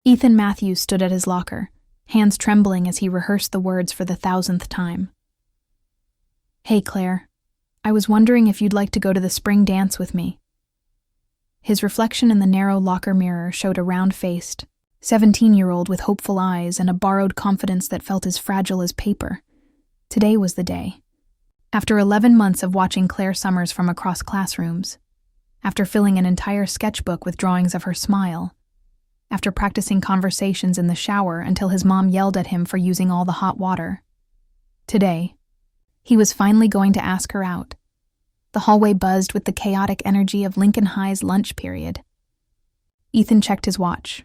Ethan Matthews stood at his locker, hands trembling as he rehearsed the words for the 1,000th time. "Hey, Claire. I was wondering if you'd like to go to the spring dance with me." His reflection in the narrow locker mirror showed a round-faced, 17-year-old with hopeful eyes and a borrowed confidence that felt as fragile as paper. Today was the day. After 11 months of watching Claire Summers from across classrooms, after filling an entire sketchbook with drawings of her smile, after practicing conversations in the shower until his mom yelled at him for using all the hot water, today, he was finally going to ask her out. The hallway buzzed with the chaotic energy of Lincoln High's lunch period. Ethan checked his watch.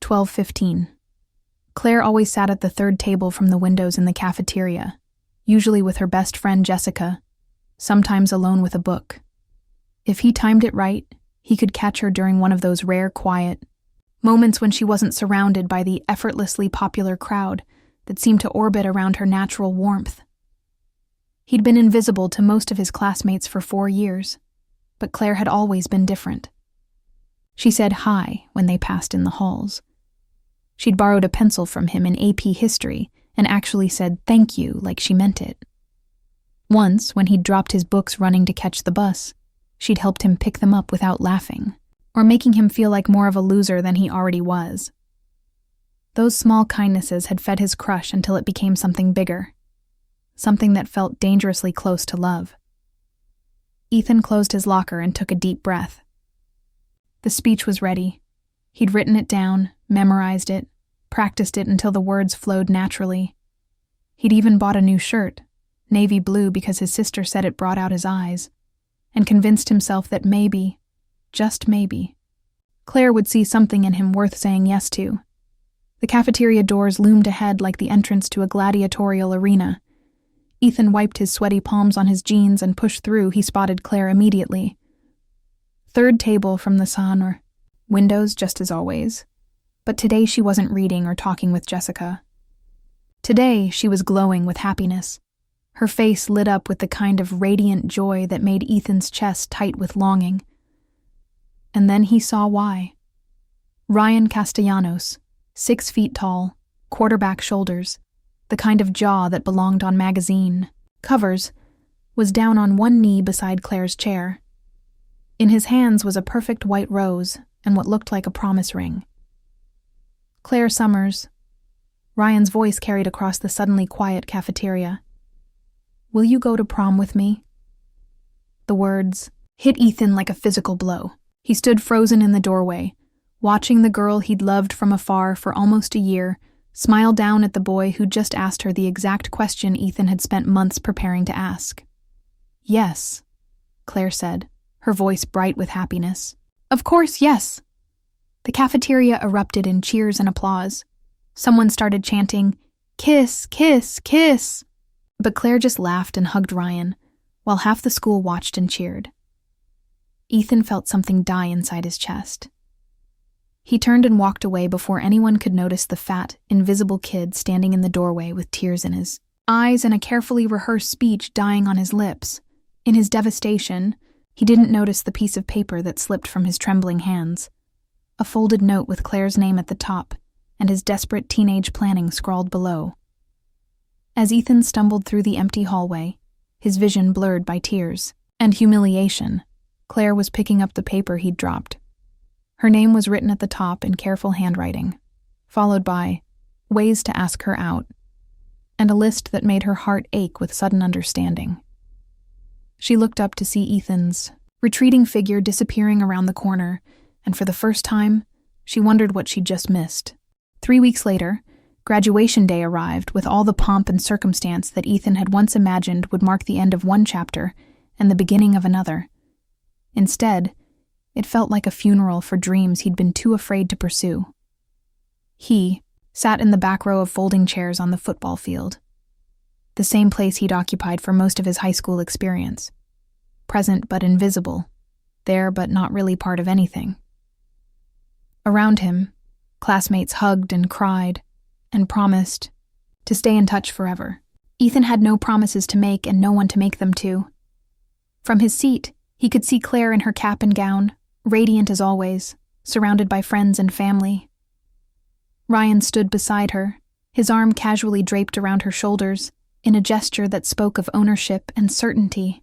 12:15. Claire always sat at the third table from the windows in the cafeteria, usually with her best friend Jessica, sometimes alone with a book. If he timed it right, he could catch her during one of those rare quiet moments when she wasn't surrounded by the effortlessly popular crowd that seemed to orbit around her natural warmth. He'd been invisible to most of his classmates for 4 years, but Claire had always been different. She said hi when they passed in the halls. She'd borrowed a pencil from him in AP History and actually said thank you like she meant it. Once, when he'd dropped his books running to catch the bus, she'd helped him pick them up without laughing, or making him feel like more of a loser than he already was. Those small kindnesses had fed his crush until it became something bigger, something that felt dangerously close to love. Ethan closed his locker and took a deep breath. The speech was ready. He'd written it down, memorized it, practiced it until the words flowed naturally. He'd even bought a new shirt, navy blue because his sister said it brought out his eyes, and convinced himself that maybe, just maybe, Claire would see something in him worth saying yes to. The cafeteria doors loomed ahead like the entrance to a gladiatorial arena. Ethan wiped his sweaty palms on his jeans and pushed through. He spotted Claire immediately. Third table from the sun, windows just as always. But today she wasn't reading or talking with Jessica. Today she was glowing with happiness. Her face lit up with the kind of radiant joy that made Ethan's chest tight with longing. And then he saw why. Ryan Castellanos, 6 feet tall, quarterback shoulders, the kind of jaw that belonged on magazine covers, was down on one knee beside Claire's chair. In his hands was a perfect white rose and what looked like a promise ring. "Claire Summers." Ryan's voice carried across the suddenly quiet cafeteria. "Will you go to prom with me?" The words hit Ethan like a physical blow. He stood frozen in the doorway, watching the girl he'd loved from afar for almost a year smile down at the boy who'd just asked her the exact question Ethan had spent months preparing to ask. "Yes," Claire said, her voice bright with happiness. "Of course, yes." The cafeteria erupted in cheers and applause. Someone started chanting, "Kiss, kiss, kiss." But Claire just laughed and hugged Ryan, while half the school watched and cheered. Ethan felt something die inside his chest. He turned and walked away before anyone could notice the fat, invisible kid standing in the doorway with tears in his eyes and a carefully rehearsed speech dying on his lips. In his devastation, he didn't notice the piece of paper that slipped from his trembling hands. A folded note with Claire's name at the top and his desperate teenage planning scrawled below. As Ethan stumbled through the empty hallway, his vision blurred by tears and humiliation, Claire was picking up the paper he'd dropped. Her name was written at the top in careful handwriting, followed by ways to ask her out, and a list that made her heart ache with sudden understanding. She looked up to see Ethan's retreating figure disappearing around the corner, and for the first time, she wondered what she'd just missed. 3 weeks later, graduation day arrived with all the pomp and circumstance that Ethan had once imagined would mark the end of one chapter and the beginning of another. Instead, it felt like a funeral for dreams he'd been too afraid to pursue. He sat in the back row of folding chairs on the football field, the same place he'd occupied for most of his high school experience. Present but invisible, there but not really part of anything. Around him, classmates hugged and cried and promised to stay in touch forever. Ethan had no promises to make and no one to make them to. From his seat, he could see Claire in her cap and gown, radiant as always, surrounded by friends and family. Ryan stood beside her, his arm casually draped around her shoulders, in a gesture that spoke of ownership and certainty.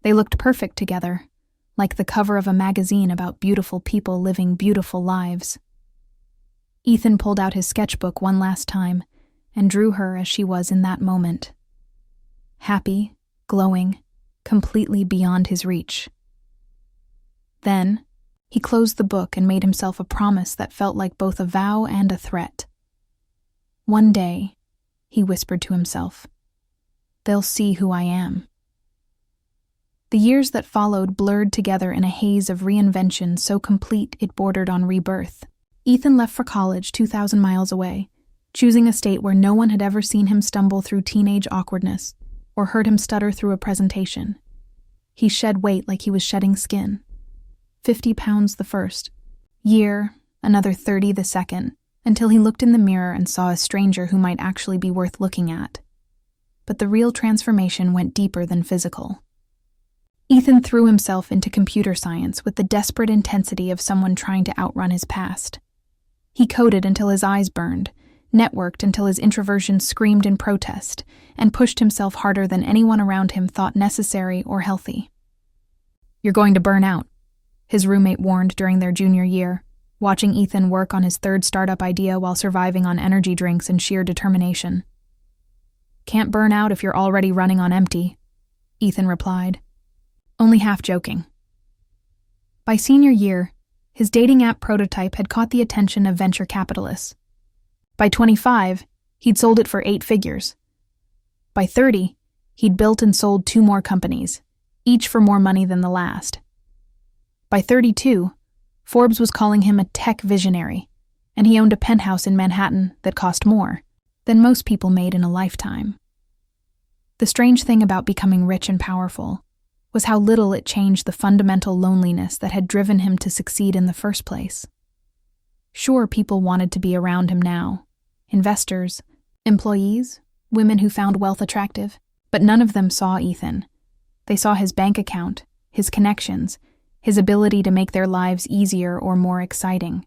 They looked perfect together, like the cover of a magazine about beautiful people living beautiful lives. Ethan pulled out his sketchbook one last time and drew her as she was in that moment. Happy, glowing, completely beyond his reach. Then, he closed the book and made himself a promise that felt like both a vow and a threat. One day, he whispered to himself, they'll see who I am. The years that followed blurred together in a haze of reinvention so complete it bordered on rebirth. Ethan left for college 2,000 miles away, choosing a state where no one had ever seen him stumble through teenage awkwardness or heard him stutter through a presentation. He shed weight like he was shedding skin. 50 pounds the first year, another 30 the second, until he looked in the mirror and saw a stranger who might actually be worth looking at. But the real transformation went deeper than physical. Ethan threw himself into computer science with the desperate intensity of someone trying to outrun his past. He coded until his eyes burned, networked until his introversion screamed in protest, and pushed himself harder than anyone around him thought necessary or healthy. "You're going to burn out," his roommate warned during their junior year, watching Ethan work on his third startup idea while surviving on energy drinks and sheer determination. "Can't burn out if you're already running on empty," Ethan replied, only half joking. By senior year, his dating app prototype had caught the attention of venture capitalists. By 25, he'd sold it for 8 figures. By 30, he'd built and sold 2 more companies, each for more money than the last. By 32, Forbes was calling him a tech visionary, and he owned a penthouse in Manhattan that cost more than most people made in a lifetime. The strange thing about becoming rich and powerful was how little it changed the fundamental loneliness that had driven him to succeed in the first place. Sure, people wanted to be around him now. Investors, employees, women who found wealth attractive, but none of them saw Ethan. They saw his bank account, his connections, his ability to make their lives easier or more exciting.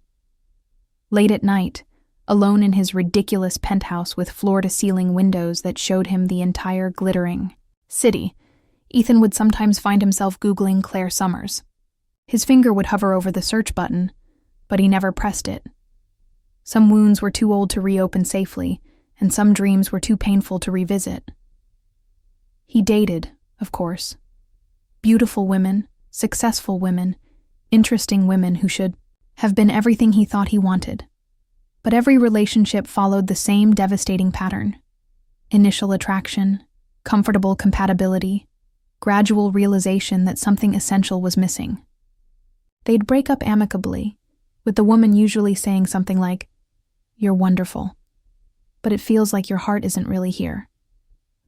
Late at night, alone in his ridiculous penthouse with floor-to-ceiling windows that showed him the entire glittering city, Ethan would sometimes find himself Googling Claire Summers. His finger would hover over the search button, but he never pressed it. Some wounds were too old to reopen safely, and some dreams were too painful to revisit. He dated, of course. Beautiful women, successful women, interesting women who should have been everything he thought he wanted. But every relationship followed the same devastating pattern. Initial attraction, comfortable compatibility, gradual realization that something essential was missing. They'd break up amicably, with the woman usually saying something like, "You're wonderful, but it feels like your heart isn't really here."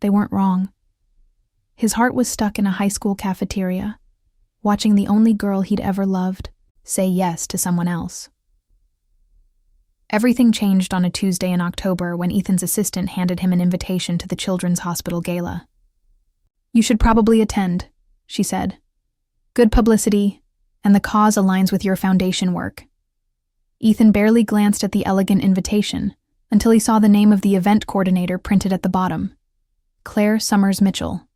They weren't wrong. His heart was stuck in a high school cafeteria, watching the only girl he'd ever loved say yes to someone else. Everything changed on a Tuesday in October when Ethan's assistant handed him an invitation to the Children's Hospital Gala. "You should probably attend," she said. "Good publicity, and the cause aligns with your foundation work." Ethan barely glanced at the elegant invitation until he saw the name of the event coordinator printed at the bottom, Claire Summers Mitchell.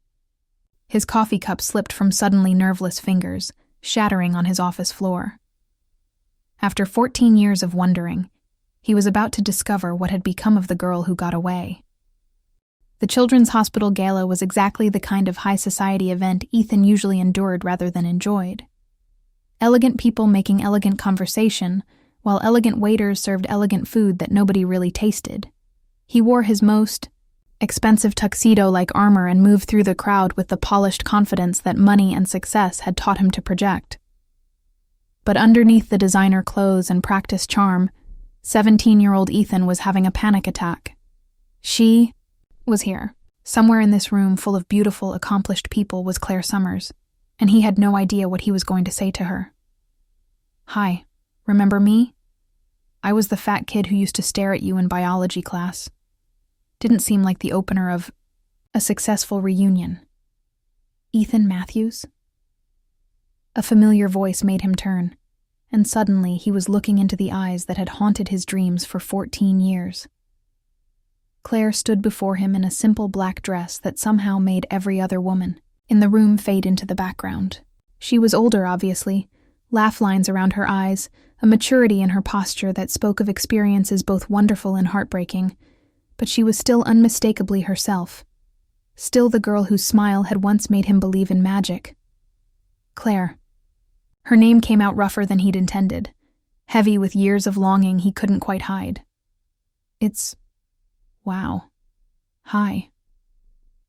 His coffee cup slipped from suddenly nerveless fingers, shattering on his office floor. After 14 years of wondering, he was about to discover what had become of the girl who got away. The Children's Hospital Gala was exactly the kind of high society event Ethan usually endured rather than enjoyed. Elegant people making elegant conversation, while elegant waiters served elegant food that nobody really tasted. He wore his most expensive tuxedo-like armor and moved through the crowd with the polished confidence that money and success had taught him to project. But underneath the designer clothes and practiced charm, 17-year-old Ethan was having a panic attack. She was here. Somewhere in this room full of beautiful, accomplished people was Claire Summers, and he had no idea what he was going to say to her. "Hi, remember me? I was the fat kid who used to stare at you in biology class." Didn't seem like the opener of a successful reunion. Ethan Matthews? A familiar voice made him turn. and suddenly he was looking into the eyes that had haunted his dreams for 14 years. Claire stood before him in a simple black dress that somehow made every other woman in the room fade into the background. She was older, obviously, laugh lines around her eyes, a maturity in her posture that spoke of experiences both wonderful and heartbreaking, but she was still unmistakably herself, still the girl whose smile had once made him believe in magic. Claire. Her name came out rougher than he'd intended, heavy with years of longing he couldn't quite hide. Wow. Hi.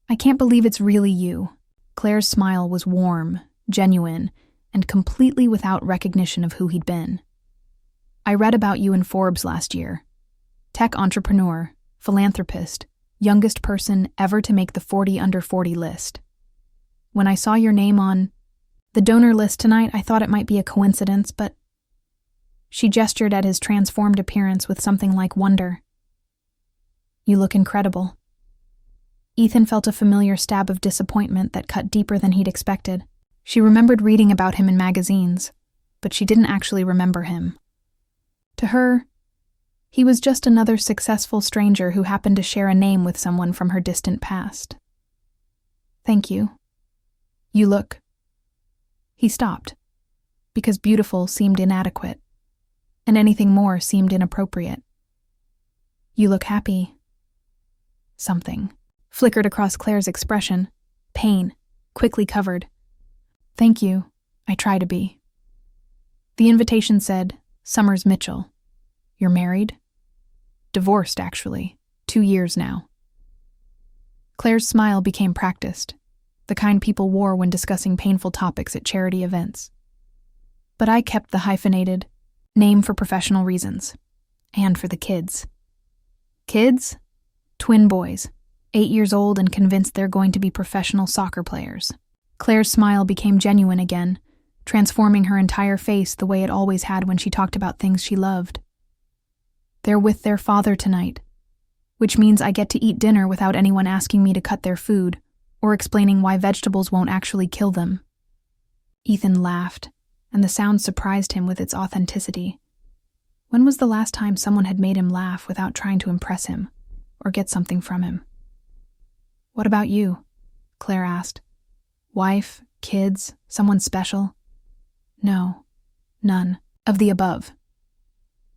I can't believe it's really you. Claire's smile was warm, genuine, and completely without recognition of who he'd been. I read about you in Forbes last year. Tech entrepreneur, philanthropist, youngest person ever to make the 40 under 40 list. When I saw your name on the donor list tonight, I thought it might be a coincidence, but... She gestured at his transformed appearance with something like wonder. You look incredible. Ethan felt a familiar stab of disappointment that cut deeper than he'd expected. She remembered reading about him in magazines, but she didn't actually remember him. To her, he was just another successful stranger who happened to share a name with someone from her distant past. Thank you. You look... He stopped, because beautiful seemed inadequate, and anything more seemed inappropriate. You look happy. Something flickered across Claire's expression, pain, quickly covered. Thank you, I try to be. The invitation said, Summers Mitchell. You're married? Divorced, actually. 2 years now. Claire's smile became practiced, the kind people wore when discussing painful topics at charity events. But I kept the hyphenated name for professional reasons, and for the kids. Kids? Twin boys, 8 years old and convinced they're going to be professional soccer players. Claire's smile became genuine again, transforming her entire face the way it always had when she talked about things she loved. They're with their father tonight, which means I get to eat dinner without anyone asking me to cut their food, or explaining why vegetables won't actually kill them. Ethan laughed, and the sound surprised him with its authenticity. When was the last time someone had made him laugh without trying to impress him, or get something from him? What about you? Claire asked. Wife, kids, someone special? No, none of the above.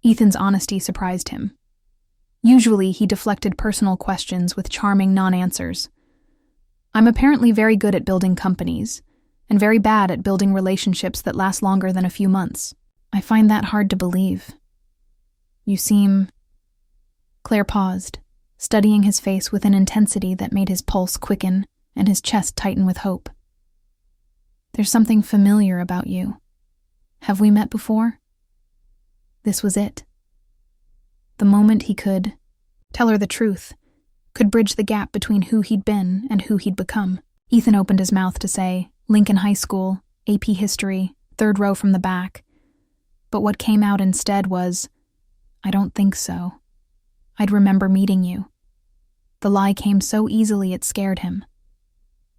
Ethan's honesty surprised him. Usually he deflected personal questions with charming non-answers. I'm apparently very good at building companies, and very bad at building relationships that last longer than a few months. I find that hard to believe. You seem... Claire paused, studying his face with an intensity that made his pulse quicken and his chest tighten with hope. There's something familiar about you. Have we met before? This was it. The moment he could tell her the truth, could bridge the gap between who he'd been and who he'd become. Ethan opened his mouth to say, Lincoln High School, AP History, 3rd row from the back. But what came out instead was, I don't think so. I'd remember meeting you. The lie came so easily it scared him.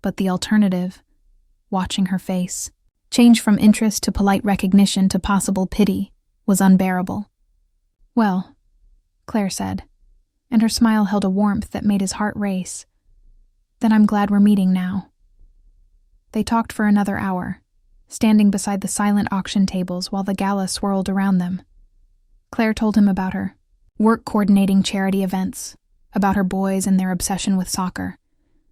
But the alternative, watching her face, change from interest to polite recognition to possible pity, was unbearable. Well, Claire said, and her smile held a warmth that made his heart race. Then I'm glad we're meeting now. They talked for another hour, standing beside the silent auction tables while the gala swirled around them. Claire told him about her work coordinating charity events, about her boys and their obsession with soccer,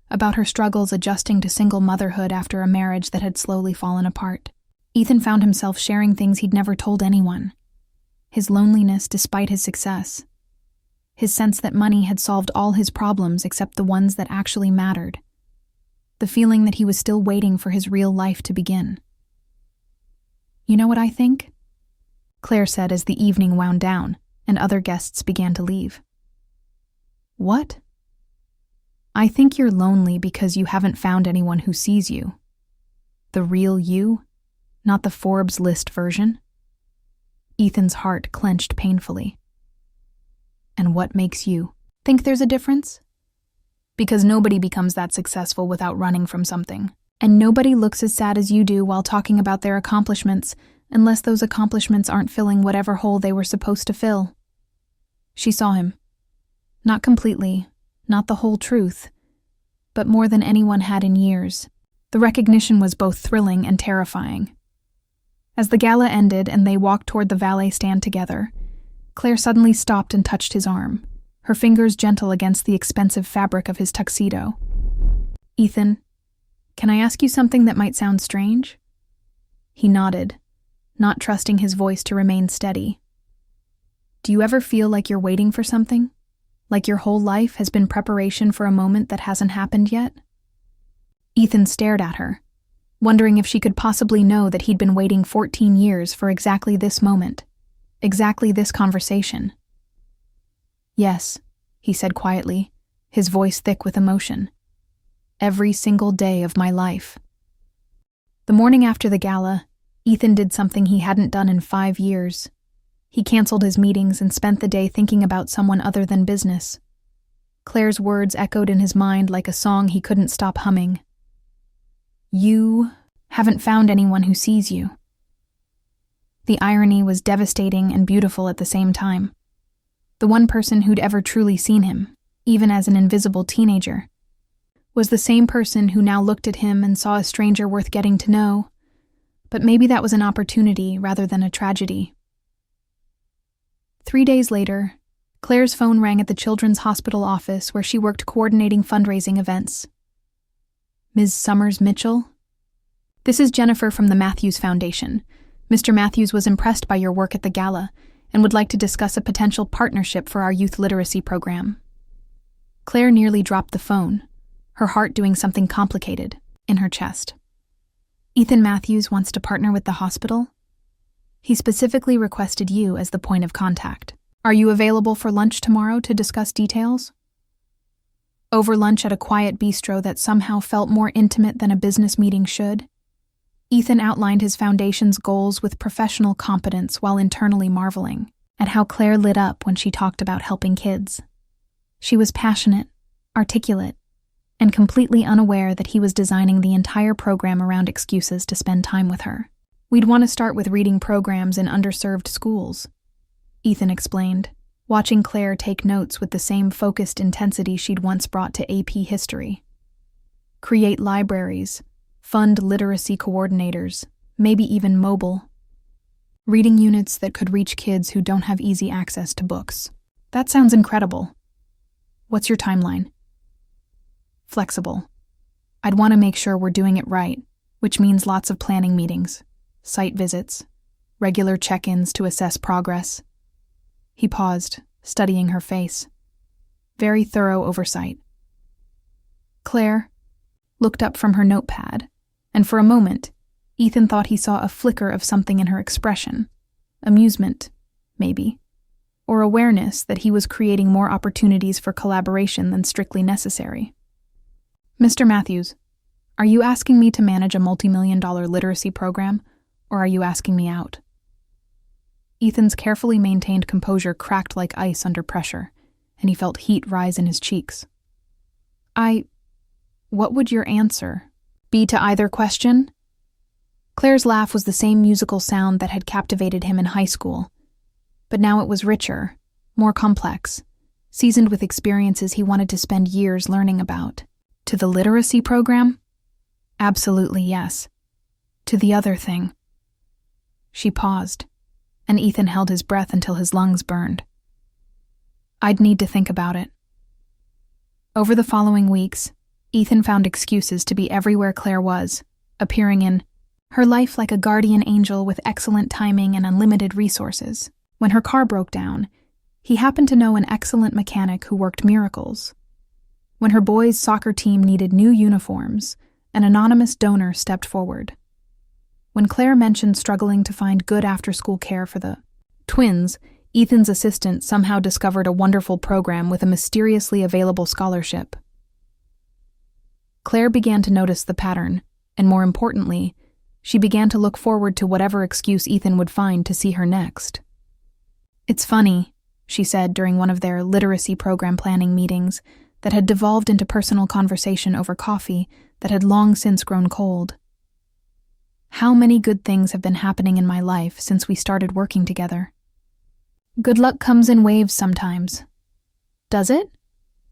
about her struggles adjusting to single motherhood after a marriage that had slowly fallen apart. Ethan found himself sharing things he'd never told anyone. His loneliness despite his success. His sense that money had solved all his problems except the ones that actually mattered. The feeling that he was still waiting for his real life to begin. You know what I think? Claire said as the evening wound down and other guests began to leave. What? I think you're lonely because you haven't found anyone who sees you. The real you, not the Forbes list version. Ethan's heart clenched painfully. And what makes you think there's a difference? Because nobody becomes that successful without running from something. And nobody looks as sad as you do while talking about their accomplishments unless those accomplishments aren't filling whatever hole they were supposed to fill. She saw him. Not completely, not the whole truth, but more than anyone had in years. The recognition was both thrilling and terrifying. As the gala ended and they walked toward the valet stand together, Claire suddenly stopped and touched his arm, her fingers gentle against the expensive fabric of his tuxedo. "Ethan, can I ask you something that might sound strange?" He nodded, not trusting his voice to remain steady. "Do you ever feel like you're waiting for something? Like your whole life has been preparation for a moment that hasn't happened yet?" Ethan stared at her, wondering if she could possibly know that he'd been waiting 14 years for exactly this moment, exactly this conversation. "Yes," he said quietly, his voice thick with emotion. "Every single day of my life." The morning after the gala, Ethan did something he hadn't done in 5 years. He canceled his meetings and spent the day thinking about someone other than business. Claire's words echoed in his mind like a song he couldn't stop humming. "You haven't found anyone who sees you." The irony was devastating and beautiful at the same time. The one person who'd ever truly seen him, even as an invisible teenager, was the same person who now looked at him and saw a stranger worth getting to know. But maybe that was an opportunity rather than a tragedy. 3 days later, Claire's phone rang at the Children's Hospital office where she worked coordinating fundraising events. "Ms. Summers Mitchell? This is Jennifer from the Matthews Foundation. Mr. Matthews was impressed by your work at the gala and would like to discuss a potential partnership for our youth literacy program." Claire nearly dropped the phone, her heart doing something complicated in her chest. "Ethan Matthews wants to partner with the hospital? He specifically requested you as the point of contact. Are you available for lunch tomorrow to discuss details?" Over lunch at a quiet bistro that somehow felt more intimate than a business meeting should, Ethan outlined his foundation's goals with professional competence while internally marveling at how Claire lit up when she talked about helping kids. She was passionate, articulate, and completely unaware that he was designing the entire program around excuses to spend time with her. "We'd want to start with reading programs in underserved schools," Ethan explained, watching Claire take notes with the same focused intensity she'd once brought to AP history. "Create libraries, fund literacy coordinators, maybe even mobile reading units that could reach kids who don't have easy access to books." "That sounds incredible. What's your timeline?" "Flexible. I'd want to make sure we're doing it right, which means lots of planning meetings, site visits, regular check-ins to assess progress." He paused, studying her face. Very thorough oversight. Claire looked up from her notepad, and for a moment, Ethan thought he saw a flicker of something in her expression. Amusement, maybe, or awareness that he was creating more opportunities for collaboration than strictly necessary. "Mr. Matthews, are you asking me to manage a multi-million-dollar literacy program, or are you asking me out?" Ethan's carefully maintained composure cracked like ice under pressure, and he felt heat rise in his cheeks. What would your answer be to either question?" Claire's laugh was the same musical sound that had captivated him in high school, but now it was richer, more complex, seasoned with experiences he wanted to spend years learning about. "To the literacy program?" "Absolutely yes. To the other thing." She paused, and Ethan held his breath until his lungs burned. "I'd need to think about it." Over the following weeks, Ethan found excuses to be everywhere Claire was, appearing in her life like a guardian angel with excellent timing and unlimited resources. When her car broke down, he happened to know an excellent mechanic who worked miracles. When her boys' soccer team needed new uniforms, an anonymous donor stepped forward. When Claire mentioned struggling to find good after-school care for the twins, Ethan's assistant somehow discovered a wonderful program with a mysteriously available scholarship. Claire began to notice the pattern, and more importantly, she began to look forward to whatever excuse Ethan would find to see her next. "It's funny," she said during one of their literacy program planning meetings that had devolved into personal conversation over coffee that had long since grown cold. How many good things have been happening in my life since we started working together. Good luck comes in waves sometimes. Does it?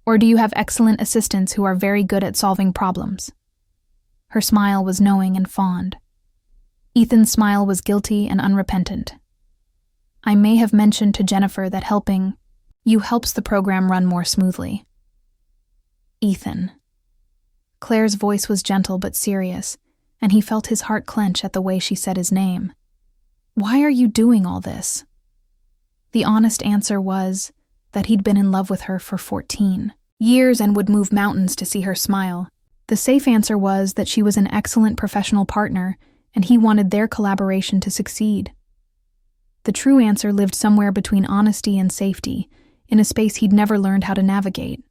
Or do you have excellent assistants who are very good at solving problems? Her smile was knowing and fond. Ethan's smile was guilty and unrepentant. I may have mentioned to Jennifer that helping you helps the program run more smoothly. Ethan. Claire's voice was gentle but serious, and he felt his heart clench at the way she said his name. Why are you doing all this? The honest answer was that he'd been in love with her for 14 years and would move mountains to see her smile. The safe answer was that she was an excellent professional partner, and he wanted their collaboration to succeed. The true answer lived somewhere between honesty and safety, in a space he'd never learned how to navigate.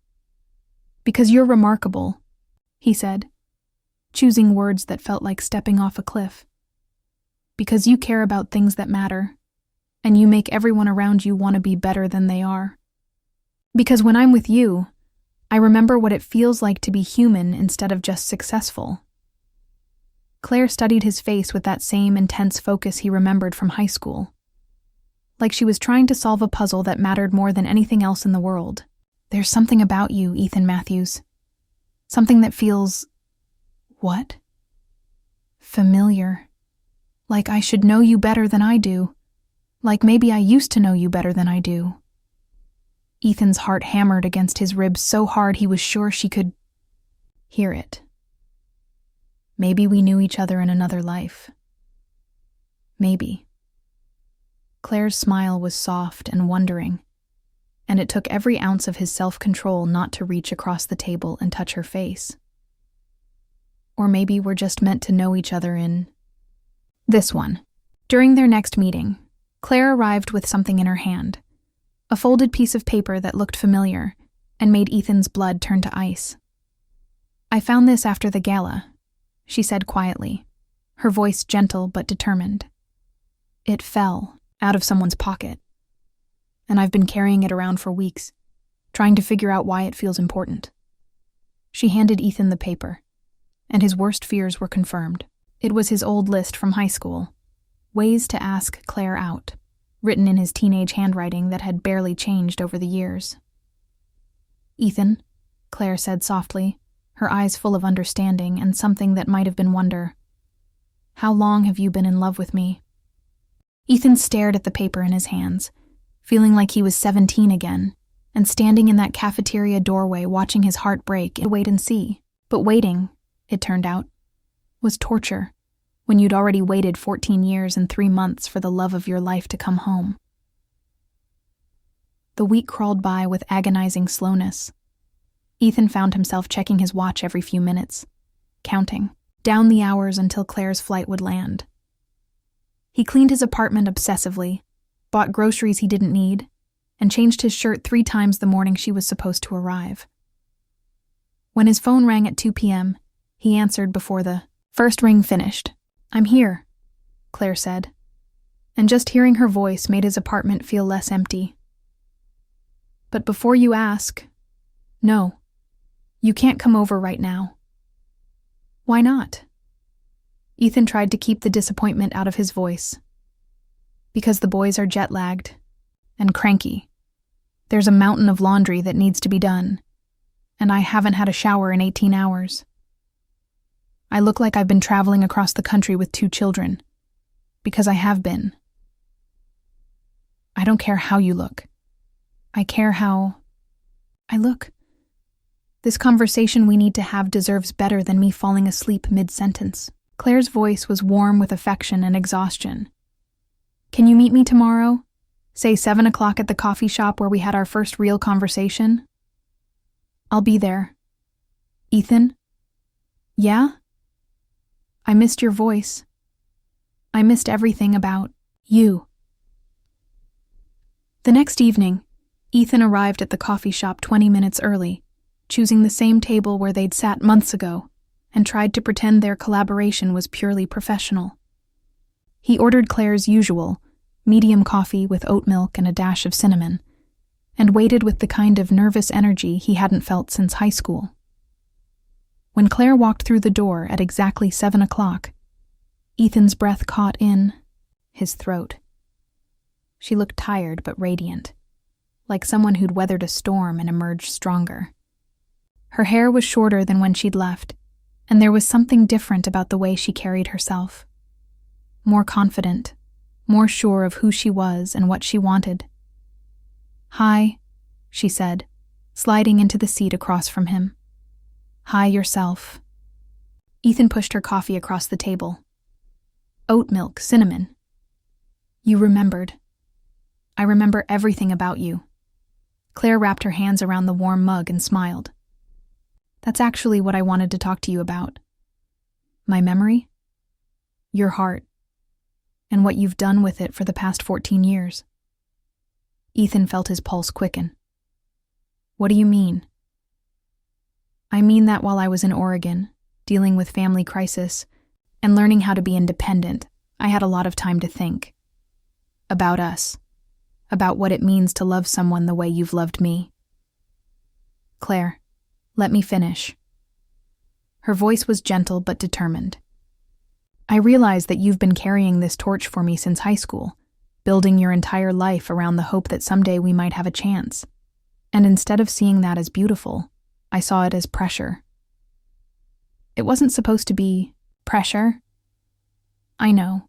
Because you're remarkable, he said, choosing words that felt like stepping off a cliff. Because you care about things that matter, and you make everyone around you want to be better than they are. Because when I'm with you, I remember what it feels like to be human instead of just successful. Claire studied his face with that same intense focus he remembered from high school. Like she was trying to solve a puzzle that mattered more than anything else in the world. There's something about you, Ethan Matthews. Something that feels... what? Familiar. Like I should know you better than I do. Like maybe I used to know you better than I do. Ethan's heart hammered against his ribs so hard he was sure she could hear it. Maybe we knew each other in another life. Maybe. Claire's smile was soft and wondering, and it took every ounce of his self-control not to reach across the table and touch her face. Or maybe we're just meant to know each other in this one. During their next meeting, Claire arrived with something in her hand, a folded piece of paper that looked familiar and made Ethan's blood turn to ice. I found this after the gala, she said quietly, her voice gentle but determined. It fell out of someone's pocket, and I've been carrying it around for weeks, trying to figure out why it feels important. She handed Ethan the paper, and his worst fears were confirmed. It was his old list from high school, ways to ask Claire out, written in his teenage handwriting that had barely changed over the years. Ethan, Claire said softly, her eyes full of understanding and something that might have been wonder. How long have you been in love with me? Ethan stared at the paper in his hands, feeling like he was 17 again, and standing in that cafeteria doorway watching his heart break and wait and see. But waiting, it turned out, was torture, when you'd already waited 14 years and 3 months for the love of your life to come home. The week crawled by with agonizing slowness. Ethan found himself checking his watch every few minutes, counting down the hours until Claire's flight would land. He cleaned his apartment obsessively, bought groceries he didn't need, and changed his shirt 3 times the morning she was supposed to arrive. When his phone rang at 2 p.m., he answered before the first ring finished. I'm here, Claire said, and just hearing her voice made his apartment feel less empty. But before you ask, no, you can't come over right now. Why not? Ethan tried to keep the disappointment out of his voice. Because the boys are jet-lagged and cranky. There's a mountain of laundry that needs to be done, and I haven't had a shower in 18 hours. I look like I've been traveling across the country with 2 children, because I have been. I don't care how you look. I care how I look. This conversation we need to have deserves better than me falling asleep mid-sentence. Claire's voice was warm with affection and exhaustion. Can you meet me tomorrow? Say 7 o'clock at the coffee shop where we had our first real conversation? I'll be there. Ethan? Yeah? I missed your voice. I missed everything about you. The next evening, Ethan arrived at the coffee shop 20 minutes early, choosing the same table where they'd sat months ago, and tried to pretend their collaboration was purely professional. He ordered Claire's usual, medium coffee with oat milk and a dash of cinnamon, and waited with the kind of nervous energy he hadn't felt since high school. When Claire walked through the door at exactly 7 o'clock, Ethan's breath caught in his throat. She looked tired but radiant, like someone who'd weathered a storm and emerged stronger. Her hair was shorter than when she'd left, and there was something different about the way she carried herself. More confident, more sure of who she was and what she wanted. "Hi," she said, sliding into the seat across from him. "Hi yourself." Ethan pushed her coffee across the table. "Oat milk, cinnamon." "You remembered. I remember everything about you." Claire wrapped her hands around the warm mug and smiled. "That's actually what I wanted to talk to you about. My memory? Your heart. And what you've done with it for the past 14 years. Ethan felt his pulse quicken. "What do you mean?" "I mean that while I was in Oregon, dealing with family crisis, and learning how to be independent, I had a lot of time to think. About us. About what it means to love someone the way you've loved me." "Claire, let me finish." Her voice was gentle but determined. "I realize that you've been carrying this torch for me since high school, building your entire life around the hope that someday we might have a chance. And instead of seeing that as beautiful, I saw it as pressure." "It wasn't supposed to be pressure." "I know.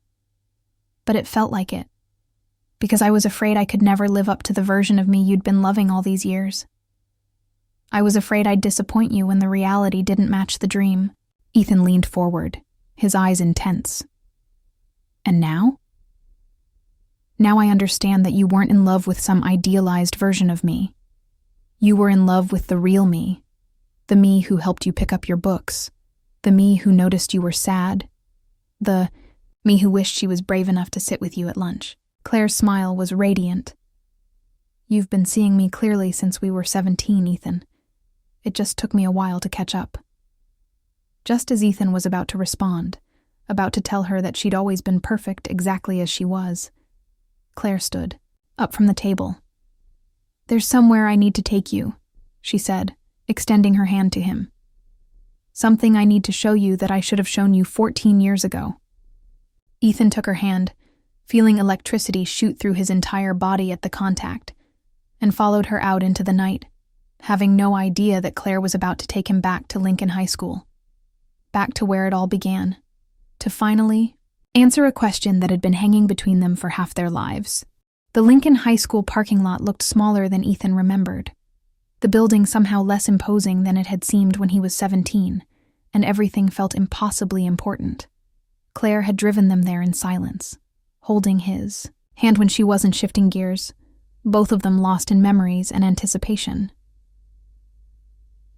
But it felt like it. Because I was afraid I could never live up to the version of me you'd been loving all these years. I was afraid I'd disappoint you when the reality didn't match the dream." Ethan leaned forward, his eyes intense. "And now?" "Now I understand that you weren't in love with some idealized version of me. You were in love with the real me, the me who helped you pick up your books, the me who noticed you were sad, the me who wished she was brave enough to sit with you at lunch." Claire's smile was radiant. "You've been seeing me clearly since we were 17, Ethan. It just took me a while to catch up." Just as Ethan was about to respond, about to tell her that she'd always been perfect exactly as she was, Claire stood, up from the table. "There's somewhere I need to take you," she said, extending her hand to him. "Something I need to show you that I should have shown you 14 years ago." Ethan took her hand, feeling electricity shoot through his entire body at the contact, and followed her out into the night, having no idea that Claire was about to take him back to Lincoln High School. Back to where it all began, to finally answer a question that had been hanging between them for half their lives. The Lincoln High School parking lot looked smaller than Ethan remembered, the building somehow less imposing than it had seemed when he was 17, and everything felt impossibly important. Claire had driven them there in silence, holding his hand when she wasn't shifting gears, both of them lost in memories and anticipation.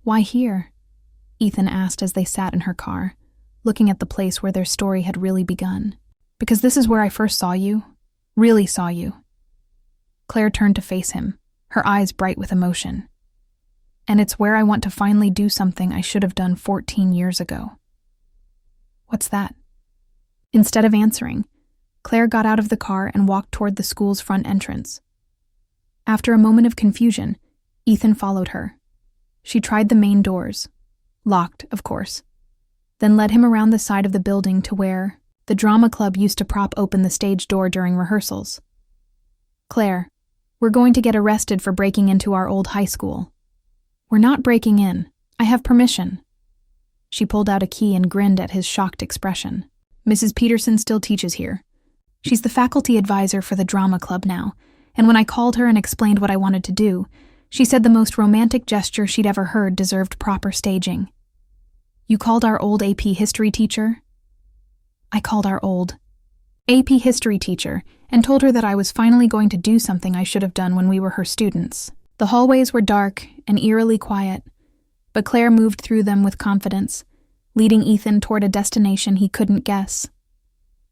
"Why here?" Ethan asked as they sat in her car, looking at the place where their story had really begun. "Because this is where I first saw you, really saw you." Claire turned to face him, her eyes bright with emotion. "And it's where I want to finally do something I should have done 14 years ago." "What's that?" Instead of answering, Claire got out of the car and walked toward the school's front entrance. After a moment of confusion, Ethan followed her. She tried the main doors, locked, of course, then led him around the side of the building to where the drama club used to prop open the stage door during rehearsals. "Claire, we're going to get arrested for breaking into our old high school." "We're not breaking in. I have permission." She pulled out a key and grinned at his shocked expression. "Mrs. Peterson still teaches here. She's the faculty advisor for the drama club now, and when I called her and explained what I wanted to do, she said the most romantic gesture she'd ever heard deserved proper staging." "You called our old AP history teacher?" "I called our old AP history teacher and told her that I was finally going to do something I should have done when we were her students." The hallways were dark and eerily quiet, but Claire moved through them with confidence, leading Ethan toward a destination he couldn't guess.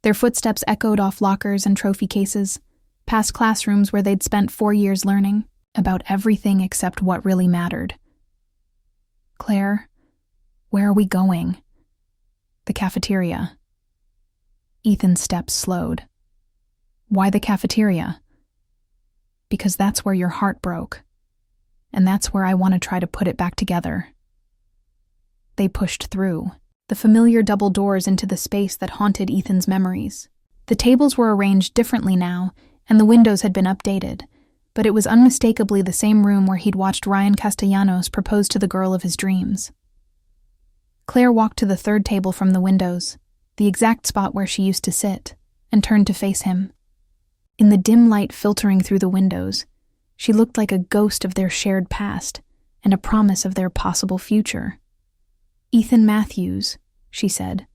Their footsteps echoed off lockers and trophy cases, past classrooms where they'd spent 4 years learning about everything except what really mattered. "Claire, where are we going?" "The cafeteria." Ethan's steps slowed. "Why the cafeteria?" "Because that's where your heart broke, and that's where I want to try to put it back together." They pushed through, the familiar double doors into the space that haunted Ethan's memories. The tables were arranged differently now, and the windows had been updated, but it was unmistakably the same room where he'd watched Ryan Castellanos propose to the girl of his dreams. Claire walked to the third table from the windows, the exact spot where she used to sit, and turned to face him. In the dim light filtering through the windows, she looked like a ghost of their shared past and a promise of their possible future. "Ethan Matthews," she said,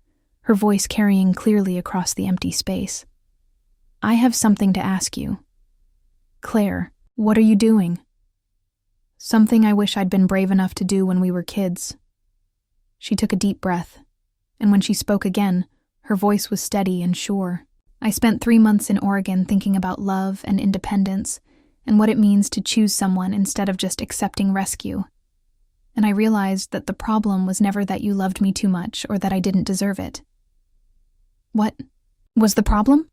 her voice carrying clearly across the empty space. "I have something to ask you." "Claire, what are you doing?" "Something I wish I'd been brave enough to do when we were kids." She took a deep breath, and when she spoke again, her voice was steady and sure. "I spent 3 months in Oregon thinking about love and independence and what it means to choose someone instead of just accepting rescue. And I realized that the problem was never that you loved me too much or that I didn't deserve it." "What was the problem?"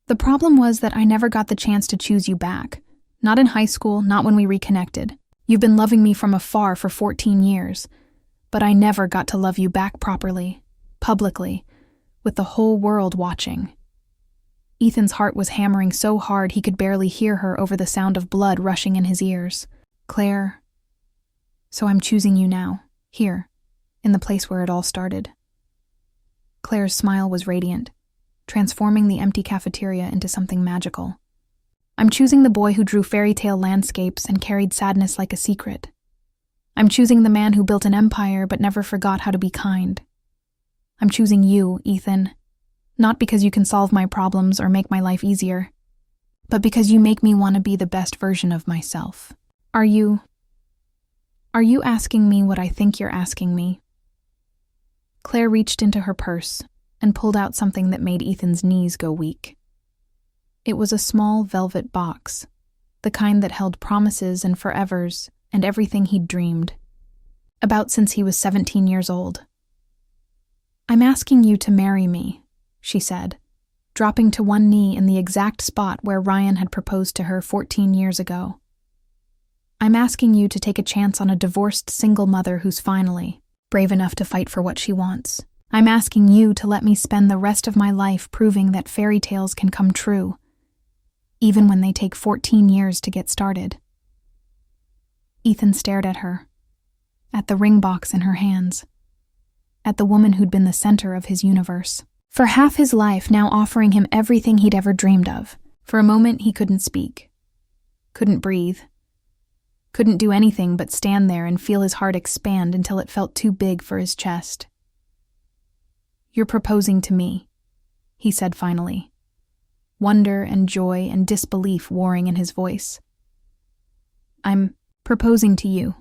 "The problem was that I never got the chance to choose you back. Not in high school, not when we reconnected. You've been loving me from afar for 14 years, but I never got to love you back properly, publicly, with the whole world watching." Ethan's heart was hammering so hard he could barely hear her over the sound of blood rushing in his ears. "Claire, so I'm choosing you now, here, in the place where it all started." Claire's smile was radiant, transforming the empty cafeteria into something magical. "I'm choosing the boy who drew fairy tale landscapes and carried sadness like a secret. I'm choosing the man who built an empire but never forgot how to be kind. I'm choosing you, Ethan, not because you can solve my problems or make my life easier, but because you make me want to be the best version of myself. Are you asking me what I think you're asking me?" Claire reached into her purse and pulled out something that made Ethan's knees go weak. It was a small velvet box, the kind that held promises and forevers and everything he'd dreamed about since he was 17 years old. "I'm asking you to marry me," she said, dropping to one knee in the exact spot where Ryan had proposed to her 14 years ago. "I'm asking you to take a chance on a divorced single mother who's finally brave enough to fight for what she wants. I'm asking you to let me spend the rest of my life proving that fairy tales can come true, even when they take 14 years to get started." Ethan stared at her, at the ring box in her hands, at the woman who'd been the center of his universe. For half his life now offering him everything he'd ever dreamed of. For a moment he couldn't speak, couldn't breathe, couldn't do anything but stand there and feel his heart expand until it felt too big for his chest. "You're proposing to me," he said finally, wonder and joy and disbelief warring in his voice. "I'm proposing to you.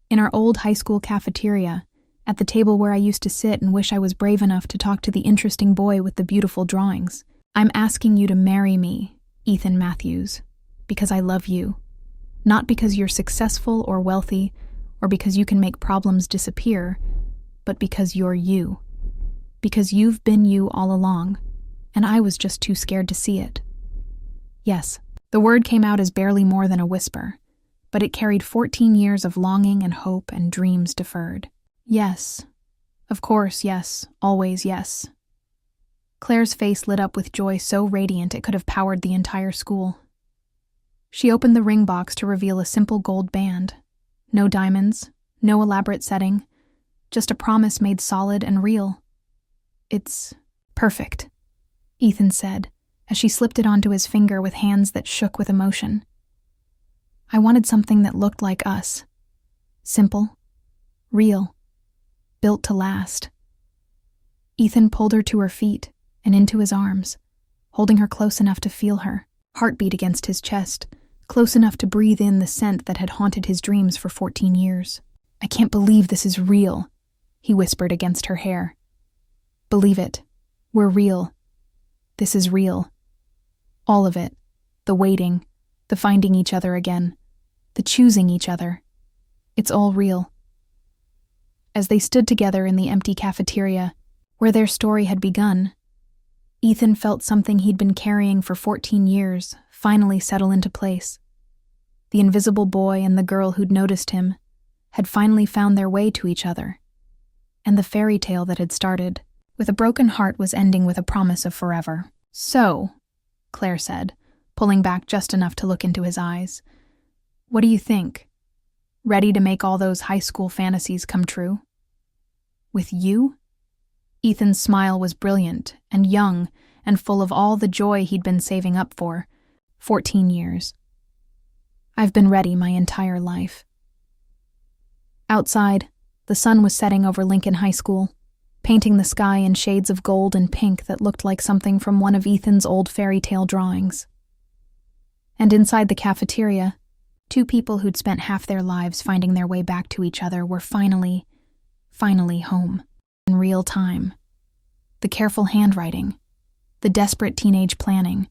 In our old high school cafeteria, at the table where I used to sit and wish I was brave enough to talk to the interesting boy with the beautiful drawings. I'm asking you to marry me, Ethan Matthews, because I love you. Not because you're successful or wealthy, or because you can make problems disappear, but because you're you. Because you've been you all along, and I was just too scared to see it." Yes, the word came out as barely more than a whisper, but it carried 14 years of longing and hope and dreams deferred. "Yes. Of course, yes. Always yes." Claire's face lit up with joy so radiant it could have powered the entire school. She opened the ring box to reveal a simple gold band. No diamonds, no elaborate setting, just a promise made solid and real. "It's perfect," Ethan said, as she slipped it onto his finger with hands that shook with emotion. "I wanted something that looked like us. Simple, real, built to last." Ethan pulled her to her feet and into his arms, holding her close enough to feel her heartbeat against his chest, close enough to breathe in the scent that had haunted his dreams for 14 years. "I can't believe this is real," he whispered against her hair. "Believe it. We're real. This is real. All of it. The waiting, the finding each other again, the choosing each other. It's all real." As they stood together in the empty cafeteria, where their story had begun, Ethan felt something he'd been carrying for 14 years finally settle into place. The invisible boy and the girl who'd noticed him had finally found their way to each other. and the fairy tale that had started with a broken heart was ending with a promise of forever. "So," Claire said, pulling back just enough to look into his eyes, "what do you think? Ready to make all those high school fantasies come true? With you?" Ethan's smile was brilliant and young and full of all the joy he'd been saving up for 14 years. "I've been ready my entire life." Outside, the sun was setting over Lincoln High School, painting the sky in shades of gold and pink that looked like something from one of Ethan's old fairy tale drawings. And inside the cafeteria, two people who'd spent half their lives finding their way back to each other were finally home, in real time. The careful handwriting, the desperate teenage planning,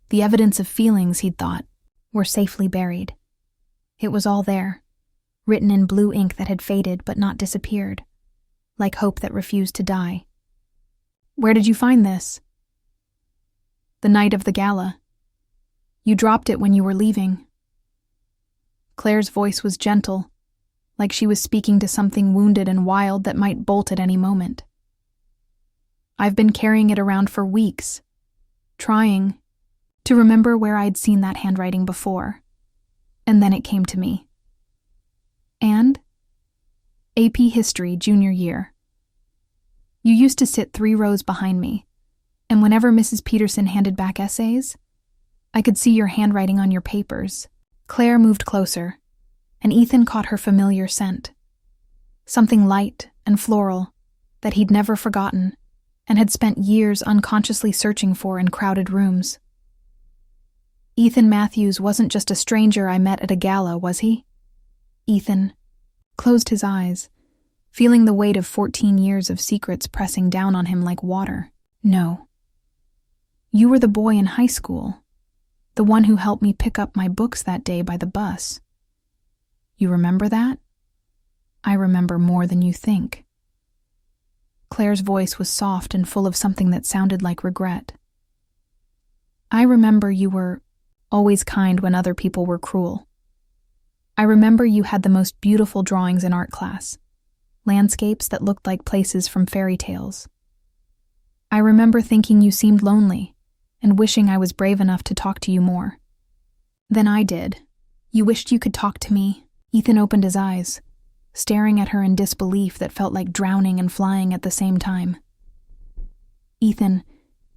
the evidence of feelings he'd thought were safely buried. It was all there, written in blue ink that had faded but not disappeared, like hope that refused to die. "Where did you find this?" "The night of the gala. You dropped it when you were leaving." Claire's voice was gentle, like she was speaking to something wounded and wild that might bolt at any moment. "I've been carrying it around for weeks, trying to remember where I'd seen that handwriting before, and then it came to me. And AP History junior year. You used to sit 3 rows behind me, and whenever Mrs. Peterson handed back essays, I could see your handwriting on your papers." Claire moved closer, and Ethan caught her familiar scent. Something light and floral that he'd never forgotten and had spent years unconsciously searching for in crowded rooms. Ethan Matthews wasn't just a stranger I met at a gala, was he? Ethan closed his eyes, feeling the weight of 14 years of secrets pressing down on him like water. "No. You were the boy in high school, the one who helped me pick up my books that day by the bus. You remember that? I remember more than you think." Claire's voice was soft and full of something that sounded like regret. "I remember you were always kind when other people were cruel. I remember you had the most beautiful drawings in art class, landscapes that looked like places from fairy tales. I remember thinking you seemed lonely and wishing I was brave enough to talk to you more. Then I did. You wished you could talk to me." Ethan opened his eyes, staring at her in disbelief that felt like drowning and flying at the same time. "Ethan,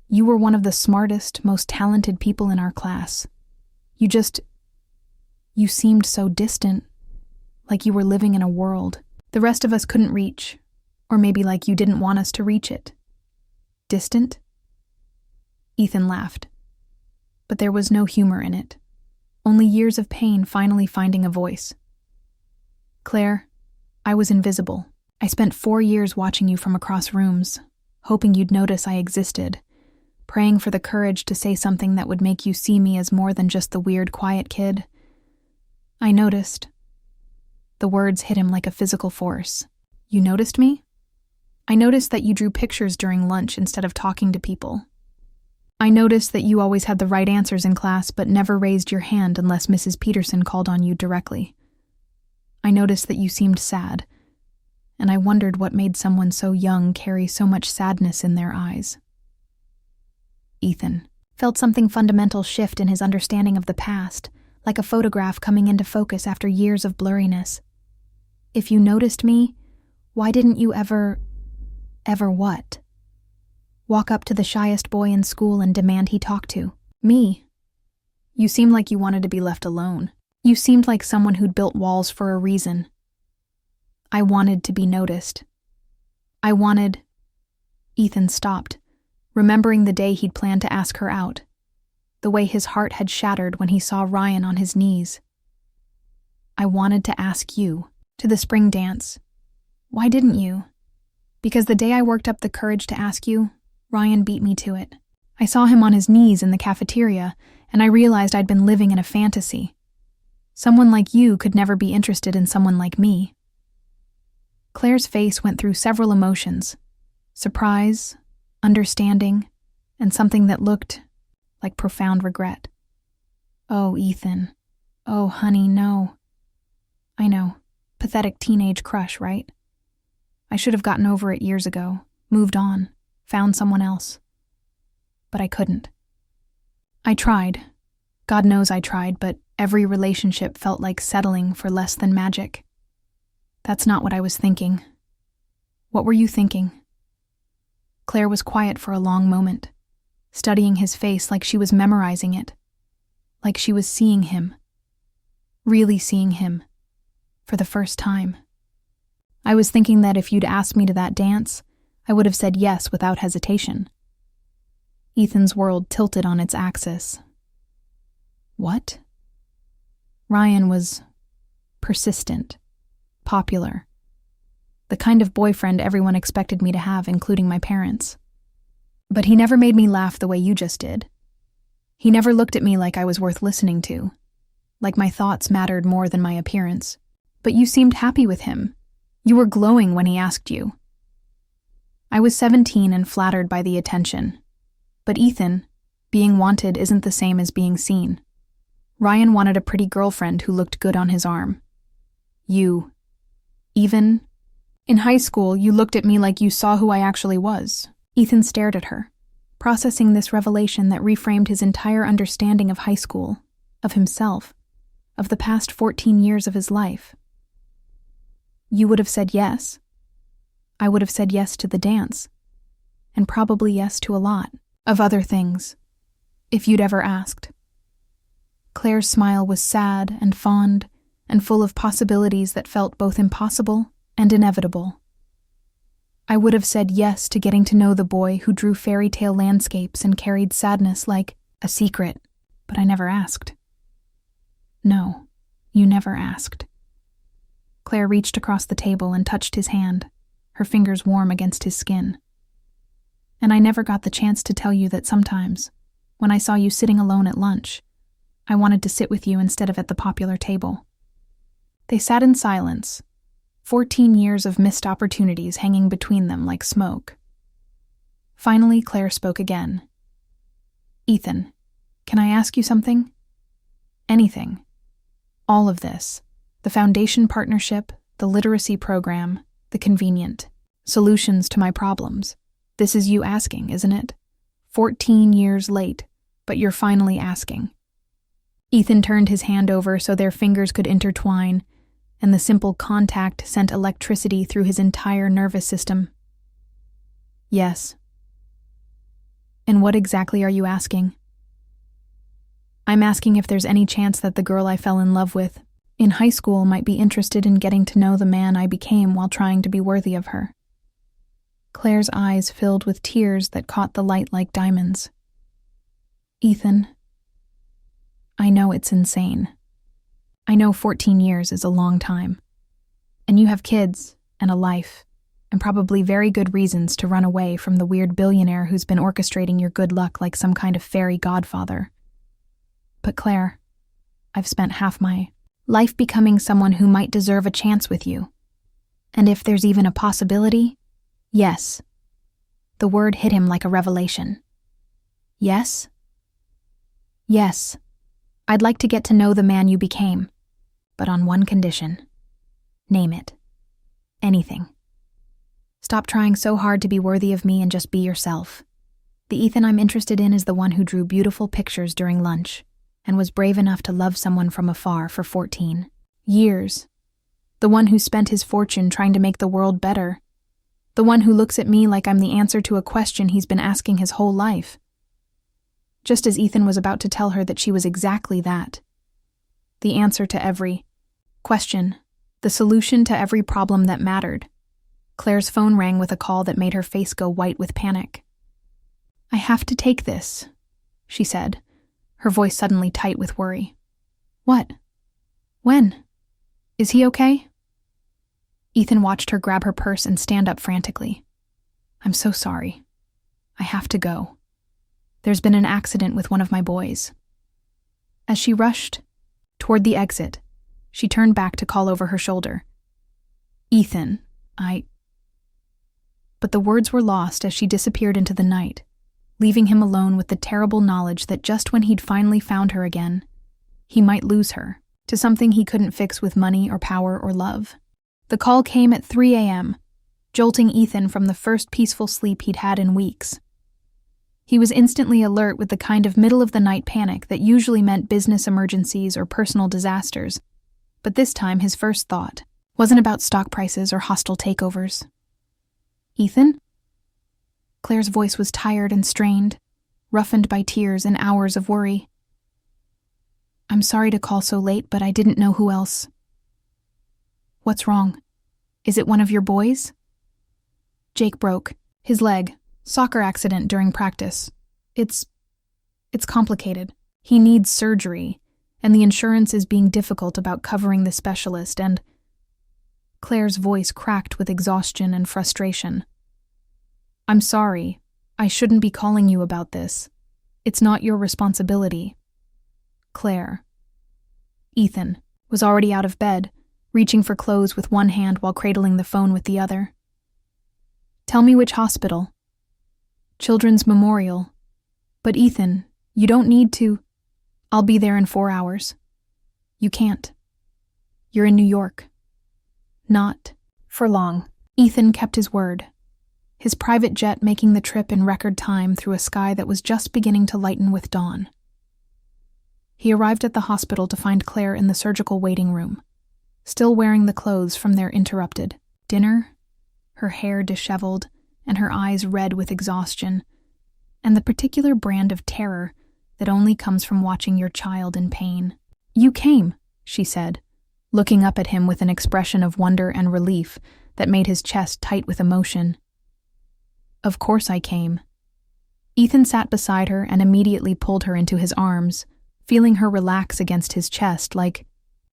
you were one of the smartest, most talented people in our class. You seemed so distant, like you were living in a world the rest of us couldn't reach, or maybe like you didn't want us to reach it." "Distant?" Ethan laughed, but there was no humor in it, only years of pain finally finding a voice. "Claire, I was invisible. I spent 4 years watching you from across rooms, hoping you'd notice I existed, praying for the courage to say something that would make you see me as more than just the weird, quiet kid. I noticed." The words hit him like a physical force. "You noticed me? I noticed that you drew pictures during lunch instead of talking to people. I noticed that you always had the right answers in class but never raised your hand unless Mrs. Peterson called on you directly. I noticed that you seemed sad, and I wondered what made someone so young carry so much sadness in their eyes." Ethan felt something fundamental shift in his understanding of the past, like a photograph coming into focus after years of blurriness. "If you noticed me, why didn't you ever what? Walk up to the shyest boy in school and demand he talk to? Me. You seemed like you wanted to be left alone. You seemed like someone who'd built walls for a reason. I wanted to be noticed. Ethan stopped, remembering the day he'd planned to ask her out, the way his heart had shattered when he saw Ryan on his knees. "I wanted to ask you to the spring dance. Why didn't you? Because the day I worked up the courage to ask you, Ryan beat me to it. I saw him on his knees in the cafeteria, and I realized I'd been living in a fantasy. Someone like you could never be interested in someone like me." Claire's face went through several emotions: surprise, understanding, and something that looked like profound regret. "Oh, Ethan. Oh, honey, no. I know. Pathetic teenage crush, right? I should have gotten over it years ago, moved on, found someone else. But I couldn't. I tried. God knows I tried, but every relationship felt like settling for less than magic. That's not what I was thinking. What were you thinking? Claire was quiet for a long moment, studying his face like she was memorizing it, like she was seeing him, really seeing him, for the first time. I was thinking that if you'd asked me to that dance, I would have said yes without hesitation. Ethan's world tilted on its axis. What? Ryan was persistent, popular, the kind of boyfriend everyone expected me to have, including my parents. But he never made me laugh the way you just did. He never looked at me like I was worth listening to, like my thoughts mattered more than my appearance. But you seemed happy with him. You were glowing when he asked you. I was 17 and flattered by the attention. But Ethan, being wanted isn't the same as being seen. Ryan wanted a pretty girlfriend who looked good on his arm. Even in high school, you looked at me like you saw who I actually was. Ethan stared at her, processing this revelation that reframed his entire understanding of high school, of himself, of the past 14 years of his life. You would have said yes. I would have said yes to the dance, and probably yes to a lot of other things, if you'd ever asked. Claire's smile was sad and fond and full of possibilities that felt both impossible and inevitable. I would have said yes to getting to know the boy who drew fairy tale landscapes and carried sadness like a secret, but I never asked. No, you never asked. Claire reached across the table and touched his hand, her fingers warm against his skin. And I never got the chance to tell you that sometimes, when I saw you sitting alone at lunch, I wanted to sit with you instead of at the popular table. They sat in silence, 14 years of missed opportunities hanging between them like smoke. Finally, Claire spoke again. Ethan, can I ask you something? Anything. All of this. The foundation partnership, the literacy program, the convenient solutions to my problems. This is you asking, isn't it? 14 years late, but you're finally asking. Ethan turned his hand over so their fingers could intertwine, and the simple contact sent electricity through his entire nervous system. Yes. And what exactly are you asking? I'm asking if there's any chance that the girl I fell in love with in high school might be interested in getting to know the man I became while trying to be worthy of her. Claire's eyes filled with tears that caught the light like diamonds. Ethan, I know it's insane. I know 14 years is a long time. And you have kids and a life, and probably very good reasons to run away from the weird billionaire who's been orchestrating your good luck like some kind of fairy godfather. But Claire, I've spent half my life becoming someone who might deserve a chance with you. And if there's even a possibility, yes. The word hit him like a revelation. Yes? Yes. I'd like to get to know the man you became, but on one condition. Name it. Anything. Stop trying so hard to be worthy of me and just be yourself. The Ethan I'm interested in is the one who drew beautiful pictures during lunch and was brave enough to love someone from afar for 14 years. The one who spent his fortune trying to make the world better. The one who looks at me like I'm the answer to a question he's been asking his whole life. Just as Ethan was about to tell her that she was exactly that. The answer to every question, the solution to every problem that mattered. Claire's phone rang with a call that made her face go white with panic. I have to take this, she said, her voice suddenly tight with worry. What? When? Is he okay? Ethan watched her grab her purse and stand up frantically. I'm so sorry. I have to go. There's been an accident with one of my boys. As she rushed toward the exit, she turned back to call over her shoulder. Ethan, But the words were lost as she disappeared into the night, leaving him alone with the terrible knowledge that just when he'd finally found her again, he might lose her to something he couldn't fix with money or power or love. The call came at 3 a.m., jolting Ethan from the first peaceful sleep he'd had in weeks. He was instantly alert with the kind of middle-of-the-night panic that usually meant business emergencies or personal disasters, but this time his first thought wasn't about stock prices or hostile takeovers. "Ethan?" Claire's voice was tired and strained, roughened by tears and hours of worry. "I'm sorry to call so late, but I didn't know who else." "What's wrong? Is it one of your boys?" Jake broke his leg. Soccer accident during practice. It's complicated. He needs surgery, and the insurance is being difficult about covering the specialist, and Claire's voice cracked with exhaustion and frustration. "I'm sorry. I shouldn't be calling you about this. It's not your responsibility." Claire. Ethan was already out of bed, reaching for clothes with one hand while cradling the phone with the other. "Tell me which hospital." "Children's Memorial." "But Ethan, you don't need to." "I'll be there in 4 hours." "You can't. You're in New York." "Not for long." Ethan kept his word, his private jet making the trip in record time through a sky that was just beginning to lighten with dawn. He arrived at the hospital to find Claire in the surgical waiting room, still wearing the clothes from their interrupted dinner, her hair disheveled, and her eyes red with exhaustion, and the particular brand of terror that only comes from watching your child in pain. "You came," she said, looking up at him with an expression of wonder and relief that made his chest tight with emotion. "Of course I came." Ethan sat beside her and immediately pulled her into his arms, feeling her relax against his chest like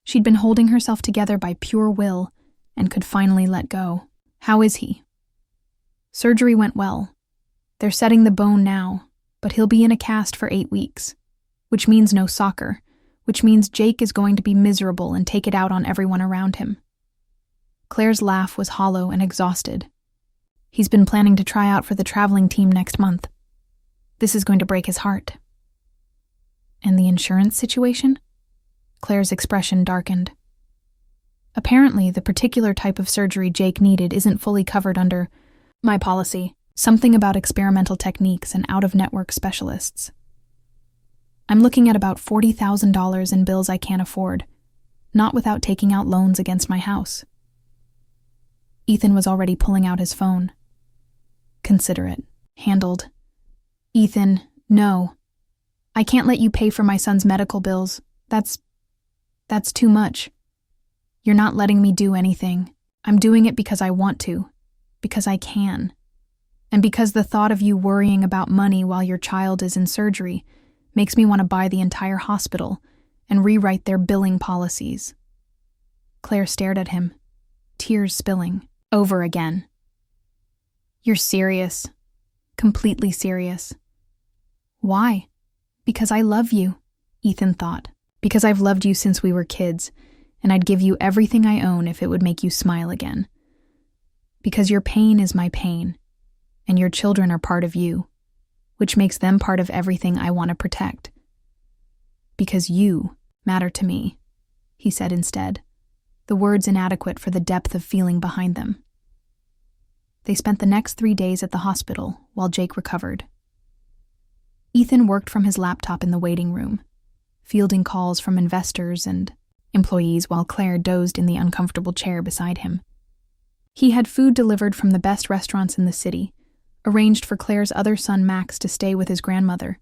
she'd been holding herself together by pure will and could finally let go. "How is he?" "Surgery went well. They're setting the bone now, but he'll be in a cast for 8 weeks, which means no soccer, which means Jake is going to be miserable and take it out on everyone around him." Claire's laugh was hollow and exhausted. "He's been planning to try out for the traveling team next month. This is going to break his heart." "And the insurance situation?" Claire's expression darkened. "Apparently, the particular type of surgery Jake needed isn't fully covered under my policy. Something about experimental techniques and out-of-network specialists. I'm looking at about $40,000 in bills I can't afford, not without taking out loans against my house." Ethan was already pulling out his phone. "Consider it. Handled." "Ethan, no. I can't let you pay for my son's medical bills. That's too much. You're not letting me do anything. I'm doing it because I want to. Because I can. And because the thought of you worrying about money while your child is in surgery makes me want to buy the entire hospital and rewrite their billing policies." Claire stared at him, tears spilling, over again. "You're serious. Completely serious." "Why?" "Because I love you," Ethan thought. "Because I've loved you since we were kids, and I'd give you everything I own if it would make you smile again. Because your pain is my pain, and your children are part of you, which makes them part of everything I want to protect. Because you matter to me," he said instead, the words inadequate for the depth of feeling behind them. They spent the next 3 days at the hospital while Jake recovered. Ethan worked from his laptop in the waiting room, fielding calls from investors and employees while Claire dozed in the uncomfortable chair beside him. He had food delivered from the best restaurants in the city, arranged for Claire's other son Max to stay with his grandmother,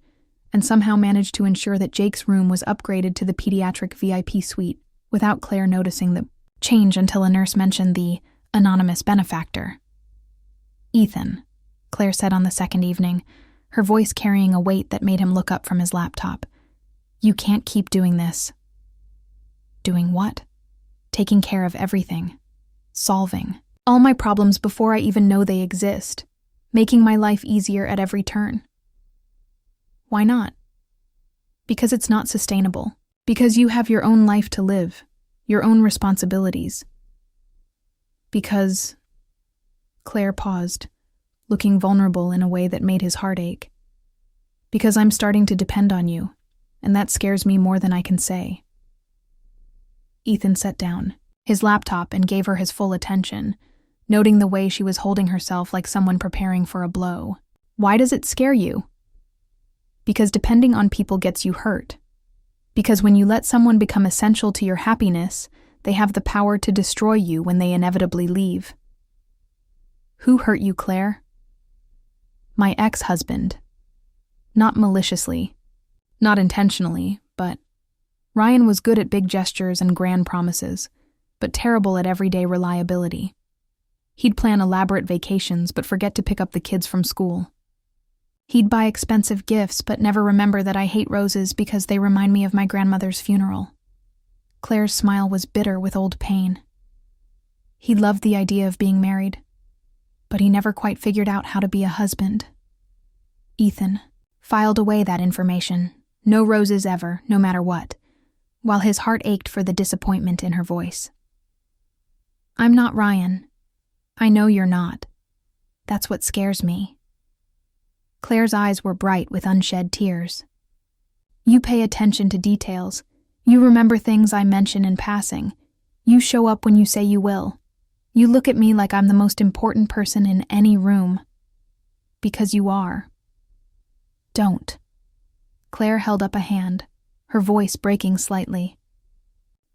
and somehow managed to ensure that Jake's room was upgraded to the pediatric VIP suite without Claire noticing the change until a nurse mentioned the anonymous benefactor. "Ethan," Claire said on the second evening, her voice carrying a weight that made him look up from his laptop. "You can't keep doing this." "Doing what?" "Taking care of everything. Solving all my problems before I even know they exist. Making my life easier at every turn." "Why not?" "Because it's not sustainable. Because you have your own life to live, your own responsibilities. Because..." Claire paused, looking vulnerable in a way that made his heart ache. "Because I'm starting to depend on you, and that scares me more than I can say." Ethan sat down his laptop and gave her his full attention, noting the way she was holding herself like someone preparing for a blow. Why does it scare you? Because depending on people gets you hurt. Because when you let someone become essential to your happiness, they have the power to destroy you when they inevitably leave. Who hurt you, Claire? My ex-husband. Not maliciously, not intentionally, but Ryan was good at big gestures and grand promises, but terrible at everyday reliability. He'd plan elaborate vacations but forget to pick up the kids from school. He'd buy expensive gifts but never remember that I hate roses because they remind me of my grandmother's funeral. Claire's smile was bitter with old pain. He loved the idea of being married, but he never quite figured out how to be a husband. Ethan filed away that information, no roses ever, no matter what, while his heart ached for the disappointment in her voice. I'm not Ryan. I know you're not. That's what scares me. Claire's eyes were bright with unshed tears. You pay attention to details. You remember things I mention in passing. You show up when you say you will. You look at me like I'm the most important person in any room. Because you are. Don't. Claire held up a hand, her voice breaking slightly.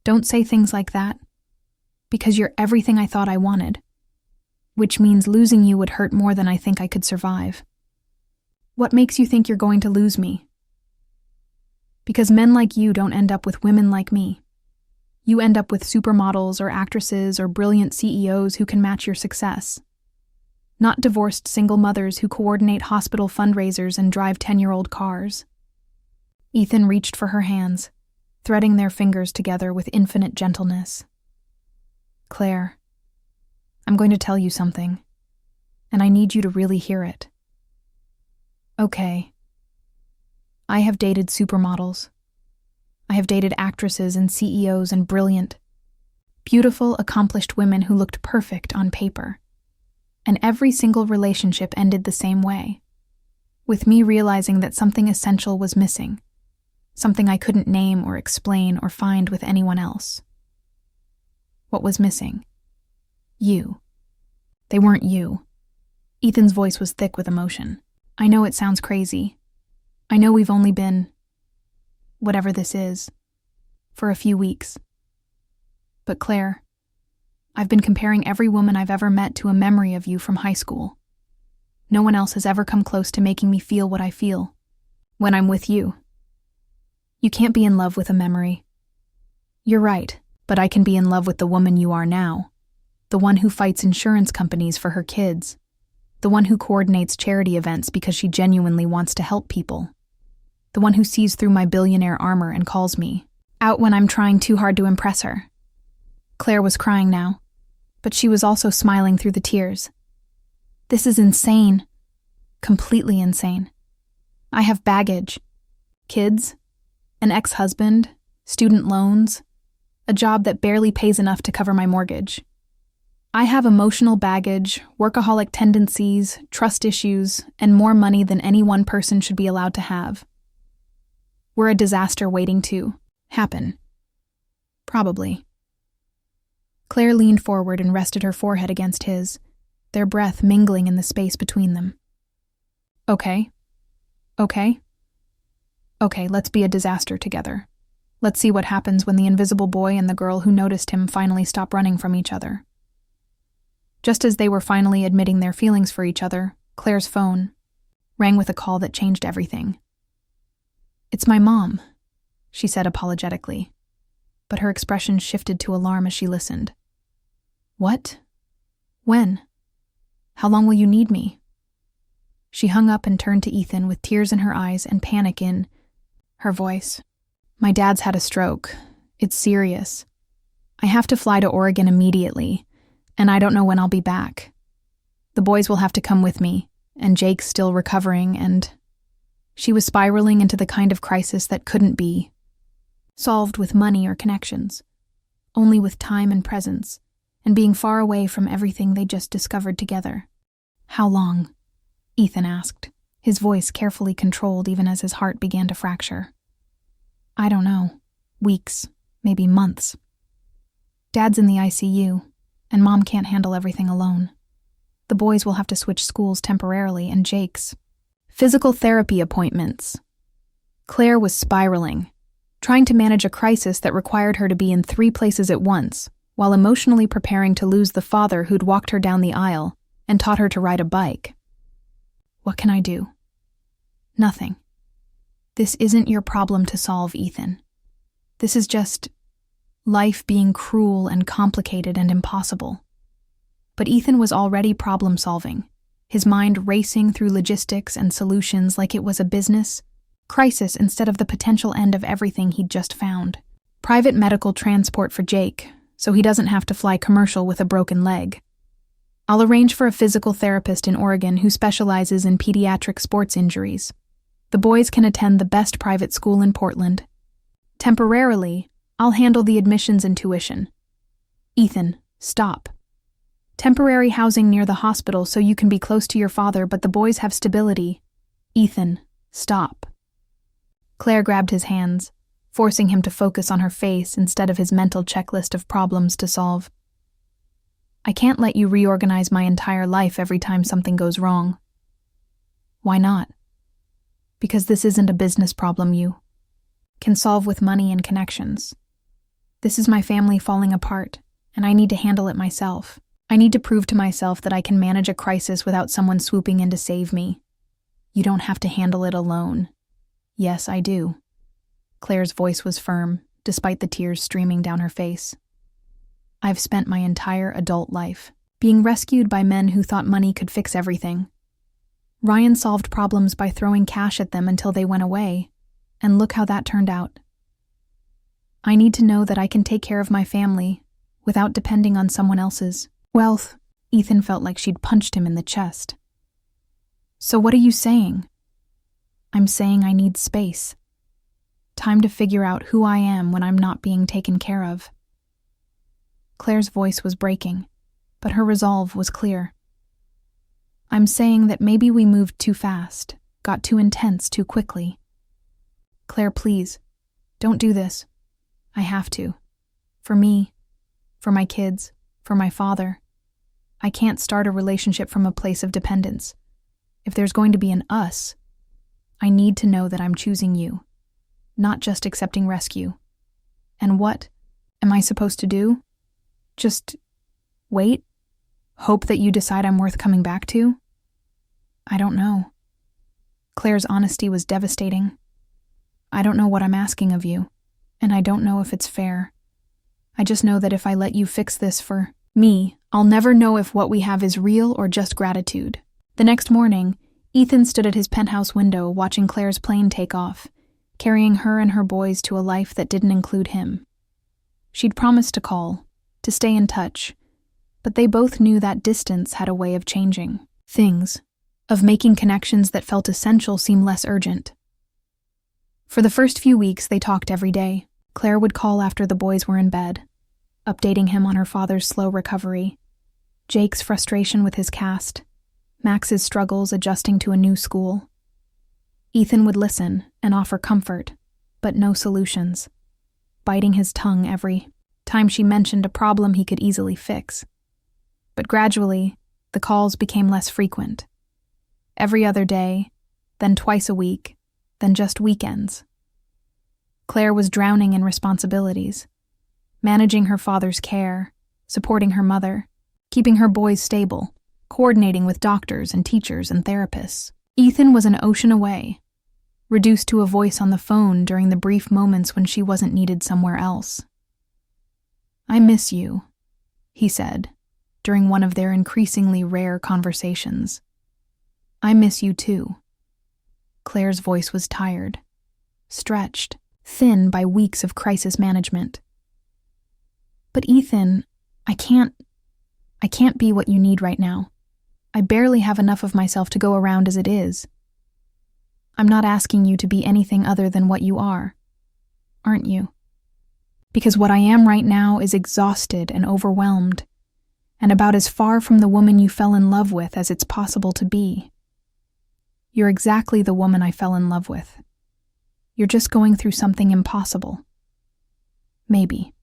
Don't say things like that. Because you're everything I thought I wanted. Which means losing you would hurt more than I think I could survive. What makes you think you're going to lose me? Because men like you don't end up with women like me. You end up with supermodels or actresses or brilliant CEOs who can match your success. Not divorced single mothers who coordinate hospital fundraisers and drive 10-year-old cars. Ethan reached for her hands, threading their fingers together with infinite gentleness. Claire, I'm going to tell you something, and I need you to really hear it. Okay. I have dated supermodels. I have dated actresses and CEOs and brilliant, beautiful, accomplished women who looked perfect on paper. And every single relationship ended the same way, with me realizing that something essential was missing, something I couldn't name or explain or find with anyone else. What was missing? You. They weren't you. Ethan's voice was thick with emotion. I know it sounds crazy. I know we've only been, whatever this is, for a few weeks. But Claire, I've been comparing every woman I've ever met to a memory of you from high school. No one else has ever come close to making me feel what I feel when I'm with you. You can't be in love with a memory. You're right, but I can be in love with the woman you are now, the one who fights insurance companies for her kids, the one who coordinates charity events because she genuinely wants to help people, the one who sees through my billionaire armor and calls me out when I'm trying too hard to impress her. Claire was crying now, but she was also smiling through the tears. This is insane. Completely insane. I have baggage. Kids, an ex-husband, student loans, a job that barely pays enough to cover my mortgage. I have emotional baggage, workaholic tendencies, trust issues, and more money than any one person should be allowed to have. We're a disaster waiting to happen. Probably. Claire leaned forward and rested her forehead against his, their breath mingling in the space between them. Okay. Okay, let's be a disaster together. Let's see what happens when the invisible boy and the girl who noticed him finally stop running from each other. Just as they were finally admitting their feelings for each other, Claire's phone rang with a call that changed everything. It's my mom, she said apologetically, but her expression shifted to alarm as she listened. What? When? How long will you need me? She hung up and turned to Ethan with tears in her eyes and panic in her voice. My dad's had a stroke. It's serious. I have to fly to Oregon immediately, and I don't know when I'll be back. The boys will have to come with me, and Jake's still recovering, and... She was spiraling into the kind of crisis that couldn't be solved with money or connections, only with time and presence, and being far away from everything they just discovered together. How long? Ethan asked, his voice carefully controlled even as his heart began to fracture. I don't know. Weeks, maybe months. Dad's in the ICU, and Mom can't handle everything alone. The boys will have to switch schools temporarily, and Jake's physical therapy appointments. Claire was spiraling, trying to manage a crisis that required her to be in 3 places at once, while emotionally preparing to lose the father who'd walked her down the aisle and taught her to ride a bike. What can I do? Nothing. This isn't your problem to solve, Ethan. This is just life being cruel and complicated and impossible. But Ethan was already problem-solving, his mind racing through logistics and solutions like it was a business crisis instead of the potential end of everything he'd just found. Private medical transport for Jake, so he doesn't have to fly commercial with a broken leg. I'll arrange for a physical therapist in Oregon who specializes in pediatric sports injuries. The boys can attend the best private school in Portland. Temporarily, I'll handle the admissions and tuition. Ethan, stop. Temporary housing near the hospital so you can be close to your father, but the boys have stability. Ethan, stop. Claire grabbed his hands, forcing him to focus on her face instead of his mental checklist of problems to solve. I can't let you reorganize my entire life every time something goes wrong. Why not? Because this isn't a business problem you can solve with money and connections. This is my family falling apart, and I need to handle it myself. I need to prove to myself that I can manage a crisis without someone swooping in to save me. You don't have to handle it alone. Yes, I do. Claire's voice was firm, despite the tears streaming down her face. I've spent my entire adult life being rescued by men who thought money could fix everything. Ryan solved problems by throwing cash at them until they went away, and look how that turned out. I need to know that I can take care of my family without depending on someone else's wealth. Ethan felt like she'd punched him in the chest. So what are you saying? I'm saying I need space. Time to figure out who I am when I'm not being taken care of. Claire's voice was breaking, but her resolve was clear. I'm saying that maybe we moved too fast, got too intense too quickly. Claire, please, don't do this. I have to. For me, for my kids, for my father. I can't start a relationship from a place of dependence. If there's going to be an us, I need to know that I'm choosing you, not just accepting rescue. And what am I supposed to do? Just wait? Hope that you decide I'm worth coming back to? I don't know. Claire's honesty was devastating. I don't know what I'm asking of you, and I don't know if it's fair. I just know that if I let you fix this for me, I'll never know if what we have is real or just gratitude. The next morning, Ethan stood at his penthouse window watching Claire's plane take off, carrying her and her boys to a life that didn't include him. She'd promised to call, to stay in touch, but they both knew that distance had a way of changing things, of making connections that felt essential seem less urgent. For the first few weeks, they talked every day. Claire would call after the boys were in bed, updating him on her father's slow recovery, Jake's frustration with his cast, Max's struggles adjusting to a new school. Ethan would listen and offer comfort, but no solutions, biting his tongue every time she mentioned a problem he could easily fix. But gradually, the calls became less frequent. Every other day, then twice a week, then just weekends. Claire was drowning in responsibilities, managing her father's care, supporting her mother, keeping her boys stable, coordinating with doctors and teachers and therapists. Ethan was an ocean away, reduced to a voice on the phone during the brief moments when she wasn't needed somewhere else. I miss you, he said, during one of their increasingly rare conversations. I miss you too. Claire's voice was tired, stretched, thin by weeks of crisis management. But Ethan, I can't be what you need right now. I barely have enough of myself to go around as it is. I'm not asking you to be anything other than what you are, aren't you? Because what I am right now is exhausted and overwhelmed, and about as far from the woman you fell in love with as it's possible to be. You're exactly the woman I fell in love with. You're just going through something impossible. Maybe.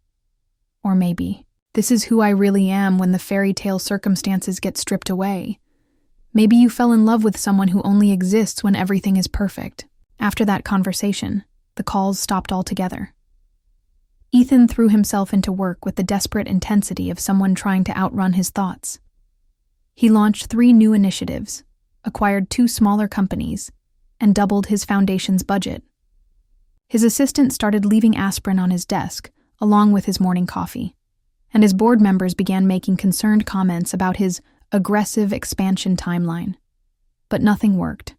Or maybe. This is who I really am when the fairy tale circumstances get stripped away. Maybe you fell in love with someone who only exists when everything is perfect. After that conversation, the calls stopped altogether. Ethan threw himself into work with the desperate intensity of someone trying to outrun his thoughts. He launched 3 new initiatives, acquired 2 smaller companies, and doubled his foundation's budget. His assistant started leaving aspirin on his desk, along with his morning coffee, and his board members began making concerned comments about his aggressive expansion timeline. But nothing worked.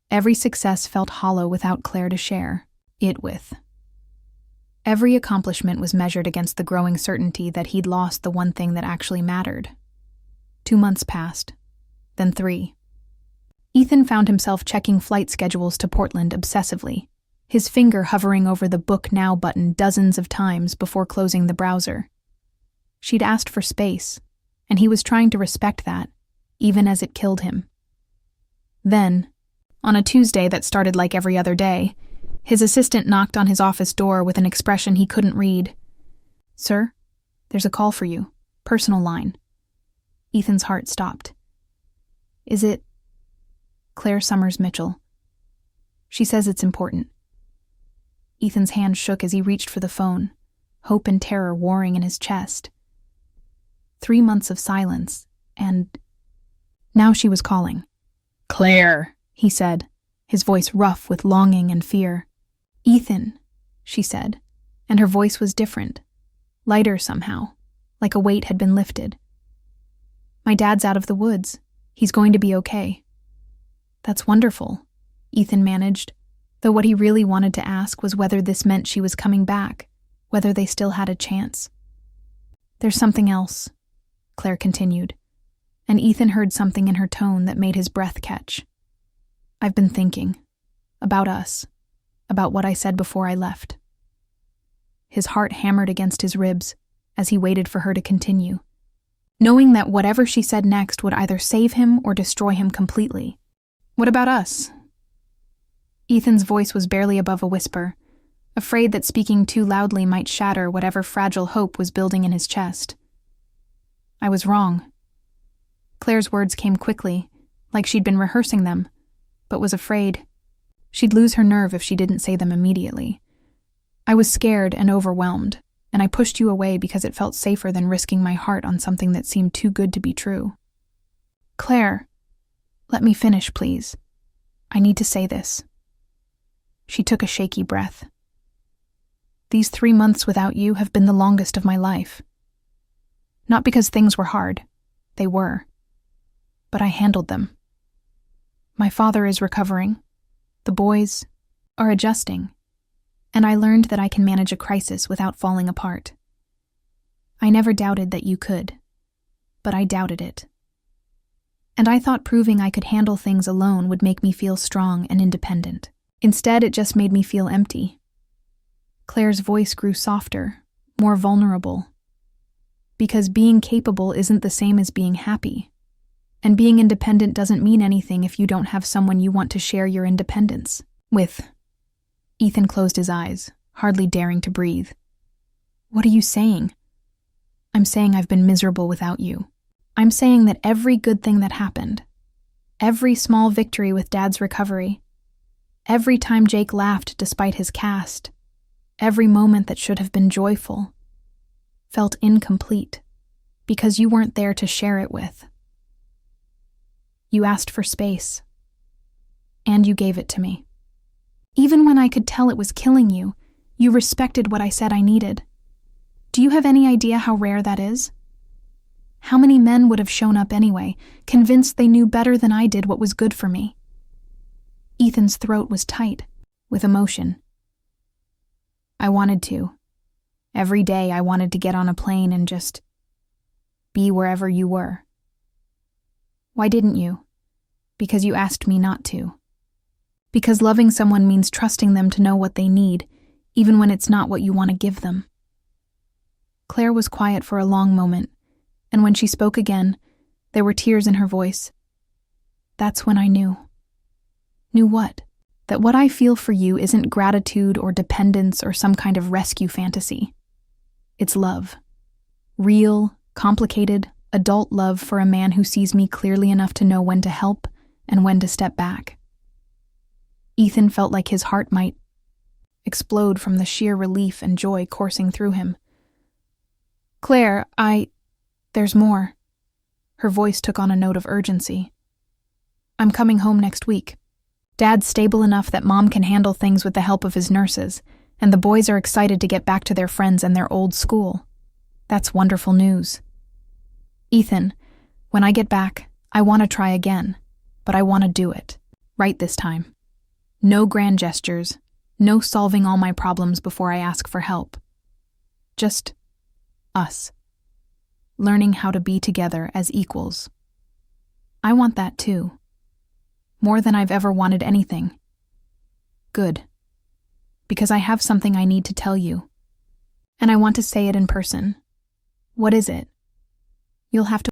Every success felt hollow without Claire to share it with. Every accomplishment was measured against the growing certainty that he'd lost the one thing that actually mattered. 2 months passed, then 3. Ethan found himself checking flight schedules to Portland obsessively, his finger hovering over the Book Now button dozens of times before closing the browser. She'd asked for space, and he was trying to respect that, even as it killed him. Then, on a Tuesday that started like every other day, his assistant knocked on his office door with an expression he couldn't read. "Sir, there's a call for you. Personal line." Ethan's heart stopped. "Is it Claire Summers Mitchell? She says it's important." Ethan's hand shook as he reached for the phone, hope and terror warring in his chest. 3 months of silence, and now she was calling. "Claire," he said, his voice rough with longing and fear. "Ethan," she said, and her voice was different, lighter somehow, like a weight had been lifted. "My dad's out of the woods. He's going to be okay." "That's wonderful," Ethan managed, though what he really wanted to ask was whether this meant she was coming back, whether they still had a chance. "There's something else," Claire continued, and Ethan heard something in her tone that made his breath catch. "I've been thinking. About us. About what I said before I left." His heart hammered against his ribs as he waited for her to continue, knowing that whatever she said next would either save him or destroy him completely. "What about us?" Ethan's voice was barely above a whisper, afraid that speaking too loudly might shatter whatever fragile hope was building in his chest. "I was wrong." Claire's words came quickly, like she'd been rehearsing them, but was afraid she'd lose her nerve if she didn't say them immediately. "I was scared and overwhelmed, and I pushed you away because it felt safer than risking my heart on something that seemed too good to be true." "Claire, let me finish, please. I need to say this." She took a shaky breath. "These 3 months without you have been the longest of my life. Not because things were hard. They were. But I handled them. My father is recovering. The boys are adjusting. And I learned that I can manage a crisis without falling apart. I never doubted that you could, but I doubted it. And I thought proving I could handle things alone would make me feel strong and independent. Instead, it just made me feel empty." Claire's voice grew softer, more vulnerable. "Because being capable isn't the same as being happy. And being independent doesn't mean anything if you don't have someone you want to share your independence with." Ethan closed his eyes, hardly daring to breathe. "What are you saying?" "I'm saying I've been miserable without you. I'm saying that every good thing that happened, every small victory with Dad's recovery, every time Jake laughed despite his cast, every moment that should have been joyful, felt incomplete because you weren't there to share it with. You asked for space, and you gave it to me. Even when I could tell it was killing you, you respected what I said I needed. Do you have any idea how rare that is? How many men would have shown up anyway, convinced they knew better than I did what was good for me?" Ethan's throat was tight with emotion. "I wanted to. Every day I wanted to get on a plane and just be wherever you were. Why didn't you? Because you asked me not to. Because loving someone means trusting them to know what they need, even when it's not what you want to give them." Claire was quiet for a long moment, and when she spoke again, there were tears in her voice. "That's when I knew." "Knew what?" "That what I feel for you isn't gratitude or dependence or some kind of rescue fantasy. It's love. Real, complicated, adult love for a man who sees me clearly enough to know when to help and when to step back. Ethan felt like his heart might explode from the sheer relief and joy coursing through him. Claire, there's more. Her voice took on a note of urgency. I'm coming home next week. Dad's stable enough that Mom can handle things with the help of his nurses, and the boys are excited to get back to their friends and their old school. That's wonderful news. Ethan, when I get back, I want to try again, but I want to do it. Right this time. No grand gestures, no solving all my problems before I ask for help. Just us. Learning how to be together as equals. I want that too. More than I've ever wanted anything. Good. Because I have something I need to tell you. And I want to say it in person. What is it? You'll have to